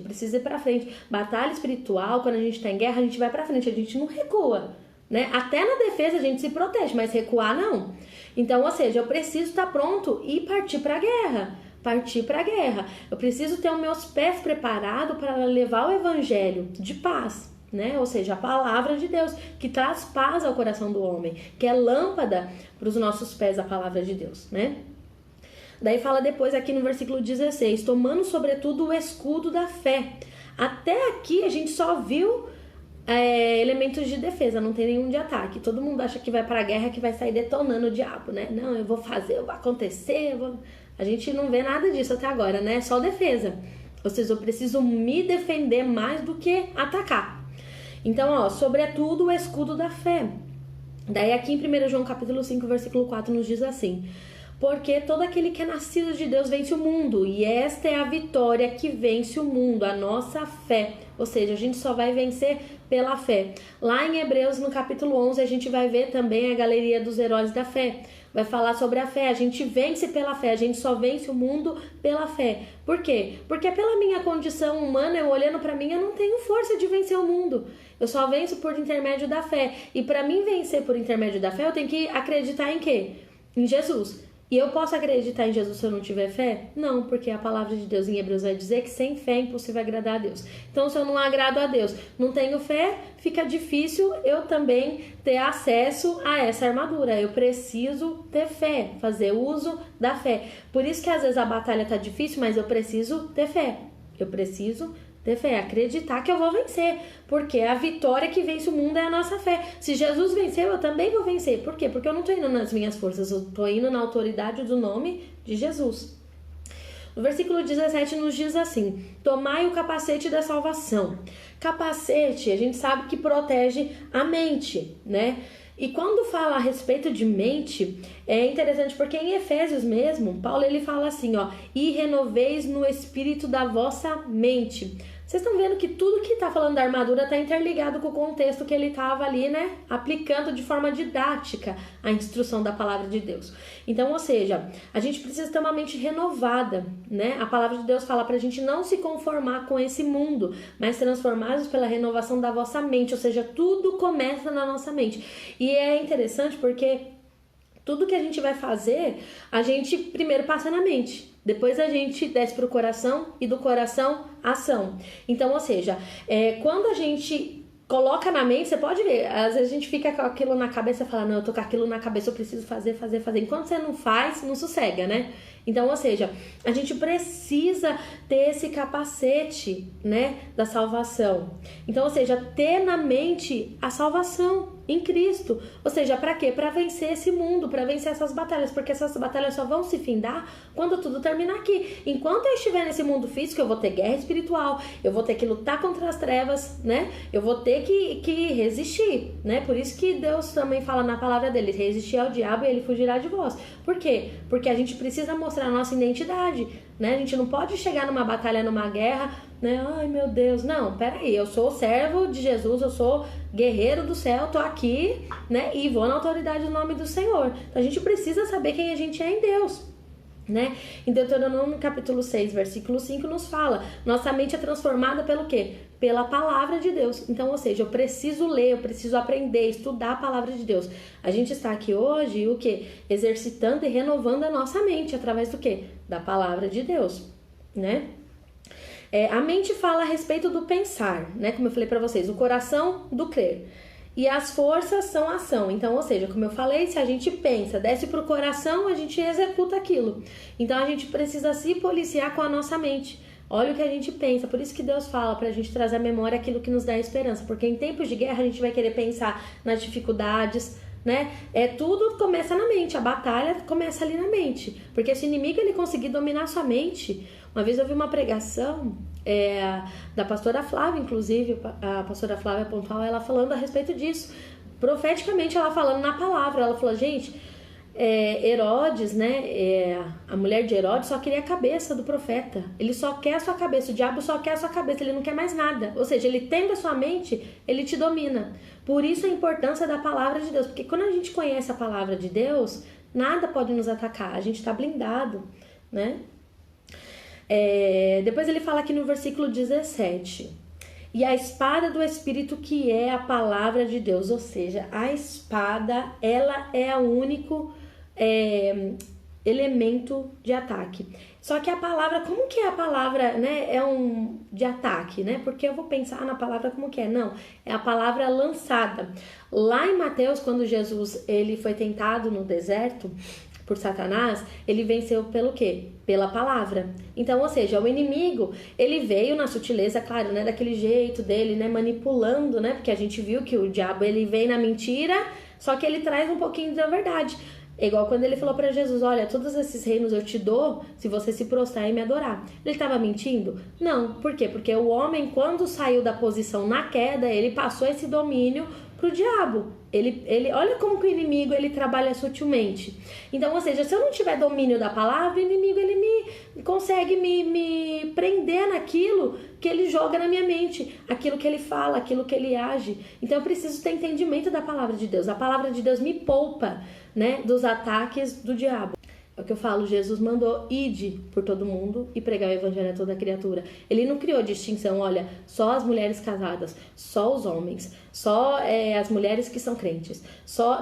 Batalha espiritual, quando a gente tá em guerra, a gente vai pra frente, a gente não recua, né? Até na defesa a gente se protege, mas recuar não. Então, ou seja, eu preciso estar pronto e partir pra guerra. Eu preciso ter os meus pés preparados para levar o evangelho de paz, né? Ou seja, a palavra de Deus, que traz paz ao coração do homem, que é lâmpada para os nossos pés, a palavra de Deus, né? Daí fala depois aqui no versículo 16, tomando sobretudo o escudo da fé. Até aqui a gente só viu elementos de defesa, não tem nenhum de ataque. Todo mundo acha que vai para a guerra, que vai sair detonando o diabo, né? Não, eu vou fazer, vai acontecer, A gente não vê nada disso até agora, né? Só defesa. Ou seja, eu preciso me defender mais do que atacar. Então, sobretudo o escudo da fé. Daí aqui em 1 João capítulo 5, versículo 4 nos diz assim: porque todo aquele que é nascido de Deus vence o mundo, e esta é a vitória que vence o mundo, a nossa fé. Ou seja, a gente só vai vencer pela fé. Lá em Hebreus, no capítulo 11, a gente vai ver também a galeria dos heróis da fé. Vai falar sobre a fé. A gente vence pela fé, a gente só vence o mundo pela fé. Por quê? Porque pela minha condição humana, eu olhando pra mim, eu não tenho força de vencer o mundo. Eu só venço por intermédio da fé. E pra mim vencer por intermédio da fé, eu tenho que acreditar em quê? Em Jesus. E eu posso acreditar em Jesus se eu não tiver fé? Não, porque a palavra de Deus em Hebreus vai dizer que sem fé é impossível agradar a Deus. Então, se eu não agrado a Deus, não tenho fé, fica difícil eu também ter acesso a essa armadura. Eu preciso ter fé, fazer uso da fé. Por isso que às vezes a batalha tá difícil, mas eu preciso ter fé. Eu preciso ter fé, acreditar que eu vou vencer, porque a vitória que vence o mundo é a nossa fé. Se Jesus venceu, eu também vou vencer. Por quê? Porque eu não estou indo nas minhas forças, eu estou indo na autoridade do nome de Jesus. No versículo 17 nos diz assim: tomai o capacete da salvação. Capacete, a gente sabe que protege a mente, né? E quando fala a respeito de mente, é interessante porque em Efésios mesmo, Paulo ele fala assim, e renoveis no espírito da vossa mente. Vocês estão vendo que tudo que está falando da armadura está interligado com o contexto que ele estava ali, né? Aplicando de forma didática a instrução da palavra de Deus. Então, ou seja, a gente precisa ter uma mente renovada, né? A palavra de Deus fala para a gente não se conformar com esse mundo, mas transformados pela renovação da vossa mente. Ou seja, tudo começa na nossa mente. E é interessante porque tudo que a gente vai fazer, a gente primeiro passa na mente. Depois a gente desce para o coração e do coração, ação. Então, ou seja, quando a gente coloca na mente, você pode ver, às vezes a gente fica com aquilo na cabeça e fala, não, eu tô com aquilo na cabeça, eu preciso fazer. Enquanto você não faz, não sossega, né? Então, ou seja, a gente precisa ter esse capacete, né, da salvação. Então, ou seja, ter na mente a salvação em Cristo. Ou seja, para quê? Para vencer esse mundo, para vencer essas batalhas, porque essas batalhas só vão se findar quando tudo terminar aqui. Enquanto eu estiver nesse mundo físico, eu vou ter guerra espiritual, eu vou ter que lutar contra as trevas, né? Eu vou ter que resistir, né? Por isso que Deus também fala na palavra dele, resistir ao diabo e ele fugirá de vós. Por quê? Porque a gente precisa mostrar a nossa identidade, né? A gente não pode chegar numa batalha, numa guerra, né? Ai, meu Deus, não, peraí, eu sou servo de Jesus, eu sou guerreiro do céu, tô aqui, né? E vou na autoridade do nome do Senhor. Então a gente precisa saber quem a gente é em Deus, né? Em Deuteronômio capítulo 6, versículo 5 nos fala, nossa mente é transformada pelo quê? Pela palavra de Deus. Então, ou seja, eu preciso ler, eu preciso aprender, estudar a palavra de Deus. A gente está aqui hoje, o quê? Exercitando e renovando a nossa mente, através do quê? Da palavra de Deus, né? A mente fala a respeito do pensar, né? Como eu falei para vocês, o coração do crer. E as forças são a ação. Então, ou seja, como eu falei, se a gente pensa, desce pro coração, a gente executa aquilo. Então, a gente precisa se policiar com a nossa mente. Olha o que a gente pensa. Por isso que Deus fala pra gente trazer à memória aquilo que nos dá esperança. Porque em tempos de guerra, a gente vai querer pensar nas dificuldades, né? Tudo começa na mente. A batalha começa ali na mente. Porque se o inimigo ele conseguir dominar a sua mente... Uma vez eu vi uma pregação da pastora Flávia, inclusive, a pastora Flávia Pontal, ela falando a respeito disso. Profeticamente, ela falando na palavra. Ela falou, gente, Herodes, né? A mulher de Herodes só queria a cabeça do profeta. Ele só quer a sua cabeça. O diabo só quer a sua cabeça. Ele não quer mais nada. Ou seja, ele tendo a sua mente, ele te domina. Por isso a importância da palavra de Deus. Porque quando a gente conhece a palavra de Deus, nada pode nos atacar. A gente está blindado, né? Depois ele fala aqui no versículo 17. E a espada do Espírito, que é a palavra de Deus. Ou seja, a espada, ela é o único elemento de ataque. Só que a palavra, como que é a palavra, né? De ataque, né? Porque eu vou pensar na palavra como que é. Não, é a palavra lançada. Lá em Mateus, quando Jesus ele foi tentado no deserto por Satanás, ele venceu pelo quê? Pela palavra. Então, ou seja, o inimigo, ele veio na sutileza, claro, né, daquele jeito dele, né, manipulando, né, porque a gente viu que o diabo, ele vem na mentira, só que ele traz um pouquinho da verdade. É igual quando ele falou para Jesus, olha, todos esses reinos eu te dou se você se prostrar e me adorar. Ele estava mentindo? Não. Por quê? Porque o homem, quando saiu da posição na queda, ele passou esse domínio pro diabo. Ele olha como que o inimigo ele trabalha sutilmente. Então, ou seja, se eu não tiver domínio da palavra, o inimigo ele consegue me prender naquilo que ele joga na minha mente, aquilo que ele fala, aquilo que ele age. Então eu preciso ter entendimento da palavra de Deus. A palavra de Deus me poupa, né, dos ataques do diabo. É o que eu falo, Jesus mandou ide por todo mundo e pregar o evangelho a toda criatura. Ele não criou distinção, olha, só as mulheres casadas, só os homens, só as mulheres que são crentes.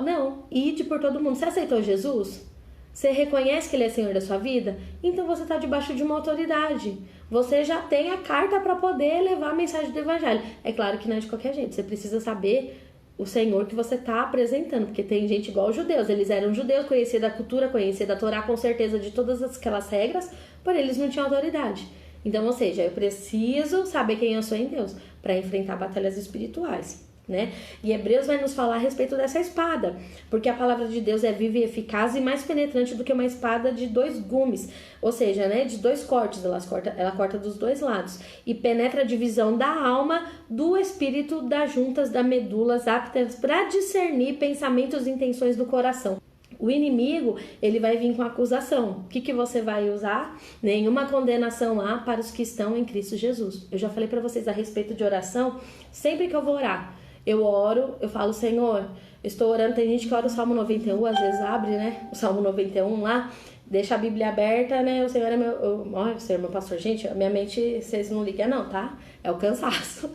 Não, ide por todo mundo. Você aceitou Jesus? Você reconhece que ele é Senhor da sua vida? Então você está debaixo de uma autoridade. Você já tem a carta para poder levar a mensagem do evangelho. É claro que não é de qualquer jeito, você precisa saber o Senhor que você está apresentando, porque tem gente igual os judeus, eles eram judeus, conheciam da cultura, conheciam da Torá com certeza de todas aquelas regras, porém eles não tinham autoridade. Então, ou seja, eu preciso saber quem eu sou em Deus para enfrentar batalhas espirituais, né? E Hebreus vai nos falar a respeito dessa espada, porque a palavra de Deus é viva e eficaz e mais penetrante do que uma espada de 2 gumes, ou seja, né, de 2 cortes, ela corta dos 2 lados e penetra a divisão da alma, do espírito, das juntas, das medulas, aptas para discernir pensamentos e intenções do coração. O inimigo, ele vai vir com acusação. O que você vai usar? Nenhuma condenação há para os que estão em Cristo Jesus. Eu já falei para vocês a respeito de oração. Sempre que eu vou orar, eu oro, eu falo, Senhor, estou orando. Tem gente que ora o Salmo 91, às vezes abre, né? O Salmo 91 lá, deixa a Bíblia aberta, né? O Senhor é o Senhor é meu pastor. Gente, a minha mente, vocês não ligam não, tá? É o cansaço.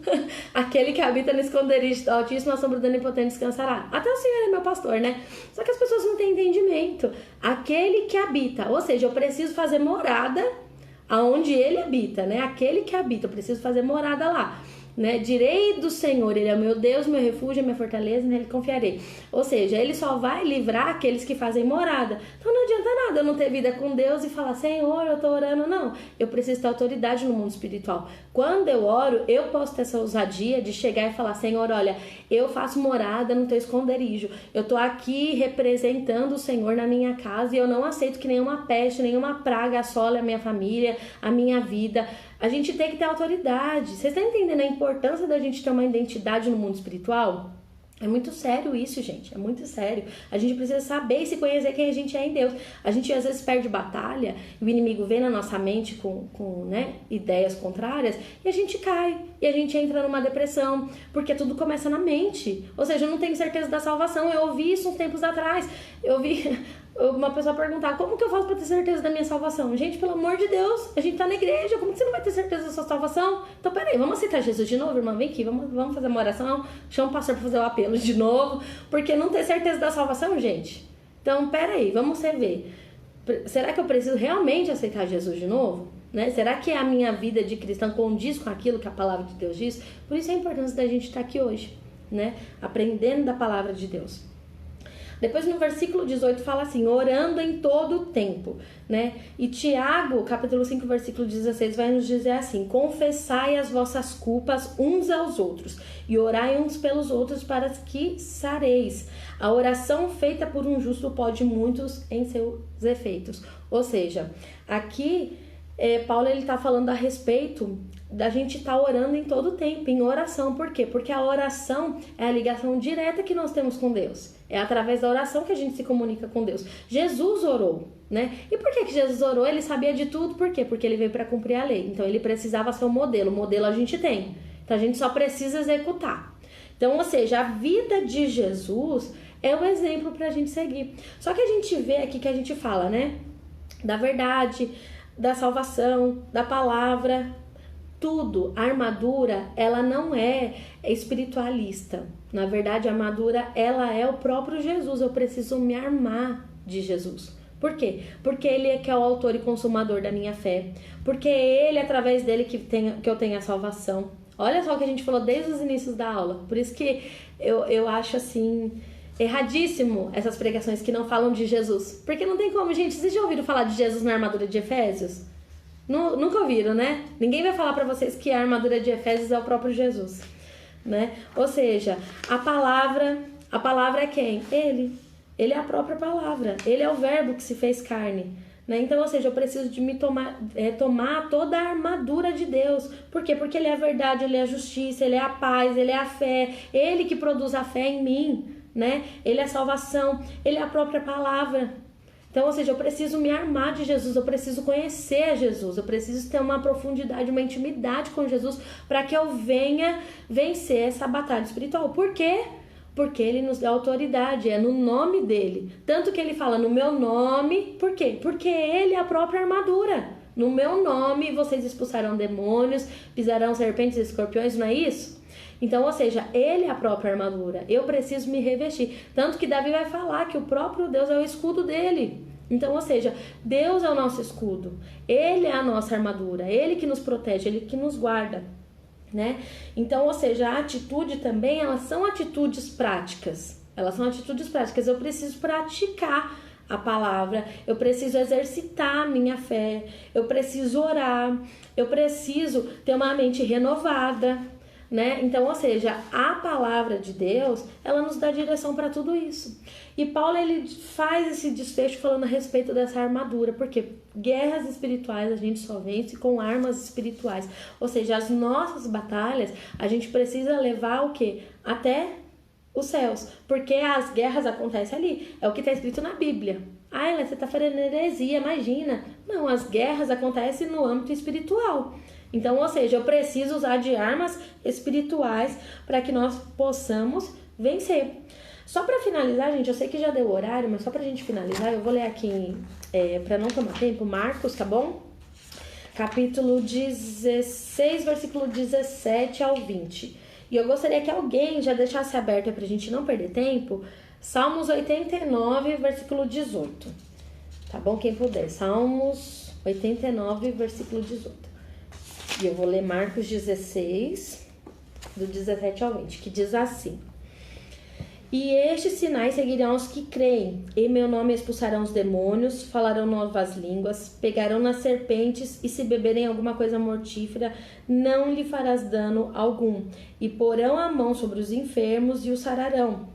Aquele que habita no esconderijo do Altíssimo, a sombra do Onipotente descansará. Até o Senhor é meu pastor, né? Só que as pessoas não têm entendimento. Aquele que habita, ou seja, eu preciso fazer morada aonde ele habita, né? Aquele que habita, eu preciso fazer morada lá, né? Direi do Senhor, ele é o meu Deus, meu refúgio, minha fortaleza, nele confiarei. Ou seja, ele só vai livrar aqueles que fazem morada. Então não adianta nada eu não ter vida com Deus e falar, Senhor, eu tô orando, não. Eu preciso ter autoridade no mundo espiritual. Quando eu oro, eu posso ter essa ousadia de chegar e falar, Senhor, olha, eu faço morada no teu esconderijo. Eu tô aqui representando o Senhor na minha casa e eu não aceito que nenhuma peste, nenhuma praga assole a minha família, a minha vida. A gente tem que ter autoridade. Vocês estão entendendo a importância da gente ter uma identidade no mundo espiritual? É muito sério isso, gente. É muito sério. A gente precisa saber e se conhecer quem a gente é em Deus. A gente às vezes perde batalha, e o inimigo vem na nossa mente com né, ideias contrárias, e a gente cai. E a gente entra numa depressão, porque tudo começa na mente. Ou seja, eu não tenho certeza da salvação. Eu ouvi isso uns tempos atrás. Eu vi uma pessoa perguntar: como que eu faço pra ter certeza da minha salvação? Gente, pelo amor de Deus, a gente tá na igreja, como que você não vai ter certeza da sua salvação? Então peraí, vamos aceitar Jesus de novo, irmã? Vem aqui, vamos fazer uma oração, chama o pastor pra fazer o apelo de novo, porque não ter certeza da salvação, gente. Então peraí, vamos rever. Será que eu preciso realmente aceitar Jesus de novo? Né? Será que a minha vida de cristã condiz com aquilo que a palavra de Deus diz? Por isso a importância da gente estar aqui hoje, né? Aprendendo da palavra de Deus. Depois no versículo 18 fala assim: orando em todo o tempo, né? E Tiago, capítulo 5, versículo 16 vai nos dizer assim: confessai as vossas culpas uns aos outros e orai uns pelos outros para que sareis. A oração feita por um justo pode muitos em seus efeitos. Ou seja, aqui Paulo ele está falando a respeito da gente estar orando em todo o tempo, em oração. Por quê? Porque a oração é a ligação direta que nós temos com Deus. É através da oração que a gente se comunica com Deus. Jesus orou, né? E por que Jesus orou? Ele sabia de tudo. Por quê? Porque ele veio para cumprir a lei. Então ele precisava ser o modelo. O modelo a gente tem. Então a gente só precisa executar. Então, ou seja, a vida de Jesus é o exemplo para a gente seguir. Só que a gente vê aqui que a gente fala, né? Da verdade, da salvação, da palavra, tudo. A armadura, ela não é espiritualista. Na verdade, a armadura, ela é o próprio Jesus. Eu preciso me armar de Jesus. Por quê? Porque ele é que é o autor e consumador da minha fé. Porque é ele, através dele, que eu tenho a salvação. Olha só o que a gente falou desde os inícios da aula. Por isso que eu acho assim erradíssimo essas pregações que não falam de Jesus. Porque não tem como, gente. Vocês já ouviram falar de Jesus na armadura de Efésios? Nunca ouviram, né? Ninguém vai falar pra vocês que a armadura de Efésios é o próprio Jesus, né? Ou seja, a palavra é quem? Ele é a própria palavra. Ele é o verbo que se fez carne, né? Então, ou seja, eu preciso de me tomar toda a armadura de Deus. Por quê? Porque ele é a verdade, ele é a justiça, ele é a paz, ele é a fé. Ele que produz a fé em mim, né? Ele é a salvação, ele é a própria palavra. Então, ou seja, eu preciso me armar de Jesus, eu preciso conhecer Jesus, eu preciso ter uma profundidade, uma intimidade com Jesus para que eu venha vencer essa batalha espiritual. Por quê? Porque ele nos dá autoridade, é no nome dele. Tanto que ele fala no meu nome, por quê? Porque ele é a própria armadura. No meu nome vocês expulsarão demônios, pisarão serpentes e escorpiões, não é isso? Então, ou seja, ele é a própria armadura. Eu preciso me revestir. Tanto que Davi vai falar que o próprio Deus é o escudo dele. Então, ou seja, Deus é o nosso escudo. Ele é a nossa armadura. Ele que nos protege, ele que nos guarda, né? Então, ou seja, a atitude também, elas são atitudes práticas. Elas são atitudes práticas. Eu preciso praticar a palavra, eu preciso exercitar a minha fé, eu preciso orar, eu preciso ter uma mente renovada, né? Então, ou seja, a palavra de Deus, ela nos dá direção para tudo isso. E Paulo, ele faz esse desfecho falando a respeito dessa armadura, porque guerras espirituais a gente só vence com armas espirituais. Ou seja, as nossas batalhas, a gente precisa levar o quê? Até os céus, porque as guerras acontecem ali, é o que está escrito na Bíblia. Ah, Ela, você está fazendo heresia, imagina. Não, as guerras acontecem no âmbito espiritual. Então, ou seja, eu preciso usar de armas espirituais para que nós possamos vencer. Só para finalizar, gente, eu sei que já deu o horário, mas só para a gente finalizar, eu vou ler aqui, para não tomar tempo, Marcos, tá bom? Capítulo 16, versículo 17 ao 20. E eu gostaria que alguém já deixasse aberto para a gente não perder tempo, Salmos 89, versículo 18. Tá bom? Quem puder. Salmos 89, versículo 18. E eu vou ler Marcos 16, do 17 ao 20, que diz assim: E estes sinais seguirão os que creem. Em meu nome expulsarão os demônios, falarão novas línguas, pegarão nas serpentes, e se beberem alguma coisa mortífera, não lhe farás dano algum. E porão a mão sobre os enfermos e os sararão.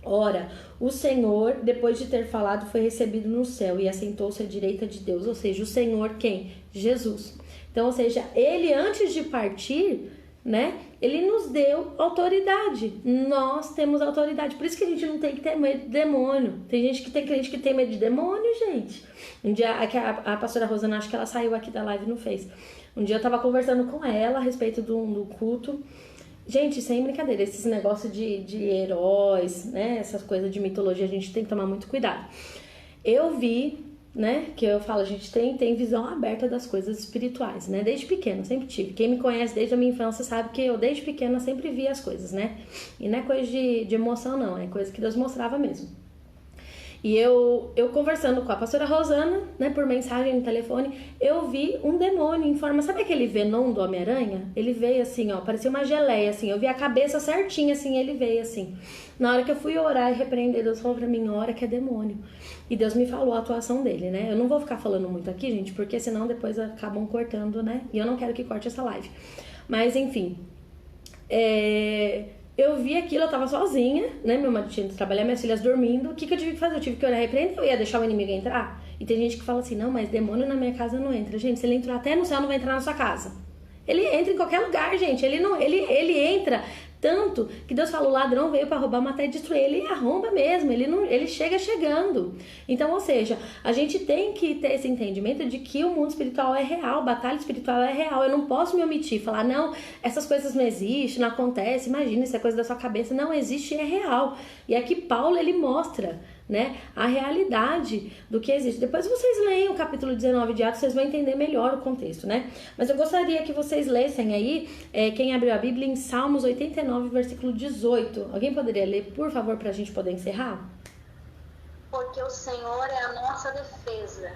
Ora, o Senhor, depois de ter falado, foi recebido no céu e assentou-se à direita de Deus. Ou seja, o Senhor quem? Jesus. Então, ou seja, ele antes de partir, né? Ele nos deu autoridade. Nós temos autoridade. Por isso que a gente não tem que ter medo de demônio. Tem crente que tem medo de demônio, gente. Um dia, a pastora Rosana, acho que ela saiu aqui da live e não fez. Um dia eu tava conversando com ela a respeito do culto. Gente, sem brincadeira, esses negócios de heróis, né? Essas coisas de mitologia, a gente tem que tomar muito cuidado. Eu vi, né, que eu falo, a gente tem visão aberta das coisas espirituais, né, desde pequena, sempre tive. Quem me conhece desde a minha infância sabe que eu desde pequena sempre vi as coisas, né, e não é coisa de emoção não, é coisa que Deus mostrava mesmo. E eu conversando com a pastora Rosana, né, por mensagem no telefone, eu vi um demônio em forma, sabe aquele Venom do Homem-Aranha? Ele veio assim, ó, parecia uma geleia, assim, eu vi a cabeça certinha, assim, ele veio assim. Na hora que eu fui orar e repreender, Deus falou pra mim, ora que é demônio. E Deus me falou a atuação dele, né? Eu não vou ficar falando muito aqui, gente, porque senão depois acabam cortando, né? E eu não quero que corte essa live. Mas, enfim, eu vi aquilo, eu tava sozinha, né? Meu marido tinha que trabalhar, minhas filhas dormindo. O que eu tive que fazer? Eu tive que orar e repreender, eu ia deixar o inimigo entrar? E tem gente que fala assim, não, mas demônio na minha casa não entra. Gente, se ele entrou até no céu, não vai entrar na sua casa. Ele entra em qualquer lugar, gente. Ele entra tanto que Deus fala, o ladrão veio para roubar, matar e destruir. Ele arromba mesmo, ele chega chegando. Então, ou seja, a gente tem que ter esse entendimento de que o mundo espiritual é real, batalha espiritual é real. Eu não posso me omitir, falar, não, essas coisas não existem, não acontecem, imagina, isso é coisa da sua cabeça. Não, existe e é real. E aqui Paulo, ele mostra, né, a realidade do que existe. Depois vocês leem o capítulo 19 de Atos, vocês vão entender melhor o contexto, né? Mas eu gostaria que vocês lessem aí, quem abriu a Bíblia, em Salmos 89, versículo 18. Alguém poderia ler, por favor, para a gente poder encerrar? Porque o Senhor é a nossa defesa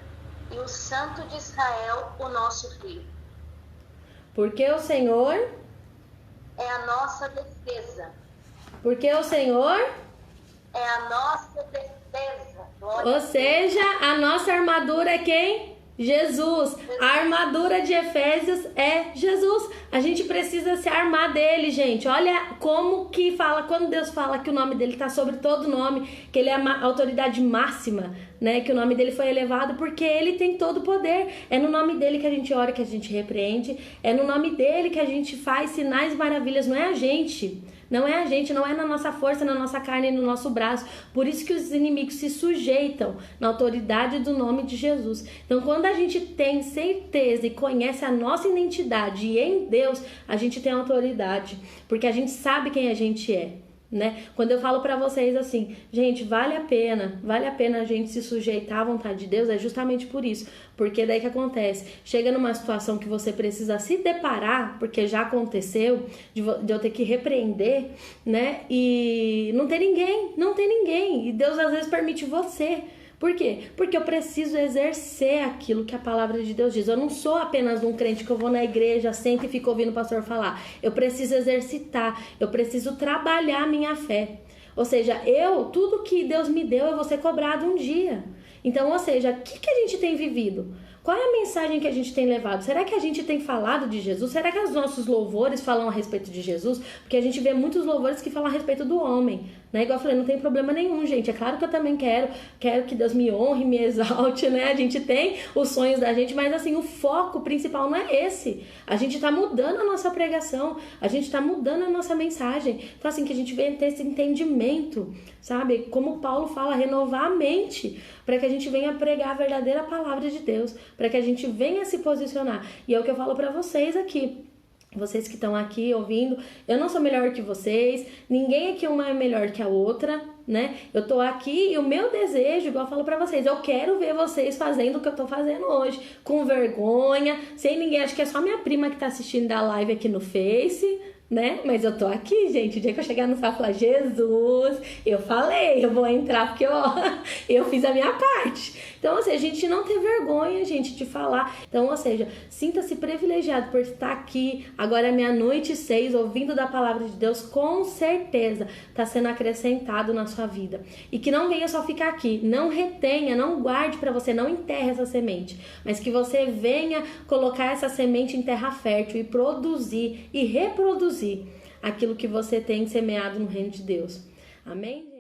e o Santo de Israel o nosso rio. Porque o Senhor é a nossa defesa. Porque o Senhor é a nossa defesa. Ou seja, a nossa armadura é quem? Jesus. A armadura de Efésios é Jesus. A gente precisa se armar dele, gente. Olha como que fala, quando Deus fala que o nome dele está sobre todo nome, que ele é a autoridade máxima, né? Que o nome dele foi elevado porque ele tem todo o poder. É no nome dele que a gente ora, que a gente repreende. É no nome dele que a gente faz sinais e maravilhas. Não é a gente. Não é a gente, não é na nossa força, na nossa carne, no nosso braço. Por isso que os inimigos se sujeitam na autoridade do nome de Jesus. Então, quando a gente tem certeza e conhece a nossa identidade e em Deus, a gente tem autoridade. Porque a gente sabe quem a gente é, né? Quando eu falo pra vocês assim, gente, vale a pena a gente se sujeitar à vontade de Deus, é justamente por isso, porque daí que acontece, chega numa situação que você precisa se deparar, porque já aconteceu, de eu ter que repreender, né, e não tem ninguém, e Deus às vezes permite você. Por quê? Porque eu preciso exercer aquilo que a palavra de Deus diz. Eu não sou apenas um crente que eu vou na igreja, sento e fico ouvindo o pastor falar. Eu preciso exercitar, eu preciso trabalhar a minha fé. Ou seja, tudo que Deus me deu, eu vou ser cobrado um dia. Então, ou seja, o que a gente tem vivido? Qual é a mensagem que a gente tem levado? Será que a gente tem falado de Jesus? Será que os nossos louvores falam a respeito de Jesus? Porque a gente vê muitos louvores que falam a respeito do homem, né? Igual eu falei, não tem problema nenhum, gente. É claro que eu também quero que Deus me honre, me exalte, né? A gente tem os sonhos da gente, mas assim, o foco principal não é esse. A gente tá mudando a nossa pregação, a gente tá mudando a nossa mensagem. Então assim, que a gente venha ter esse entendimento, sabe? Como Paulo fala, renovar a mente, para que a gente venha pregar a verdadeira palavra de Deus, para que a gente venha se posicionar. E é o que eu falo para vocês aqui. Vocês que estão aqui ouvindo, eu não sou melhor que vocês, ninguém aqui uma é melhor que a outra, né? Eu tô aqui e o meu desejo, igual eu falo pra vocês, eu quero ver vocês fazendo o que eu tô fazendo hoje, com vergonha, sem ninguém, acho que é só minha prima que tá assistindo da live aqui no Face, né? Mas eu tô aqui, gente. O dia que eu chegar no céu, falar, Jesus, eu falei, eu vou entrar porque eu fiz a minha parte. Então, ou seja, a gente não tem vergonha, gente, de falar. Então, ou seja, sinta-se privilegiado por estar aqui, agora é 00:06, ouvindo da palavra de Deus, com certeza tá sendo acrescentado na sua vida. E que não venha só ficar aqui, não retenha, não guarde pra você, não enterre essa semente, mas que você venha colocar essa semente em terra fértil e produzir e reproduzir aquilo que você tem semeado no reino de Deus. Amém?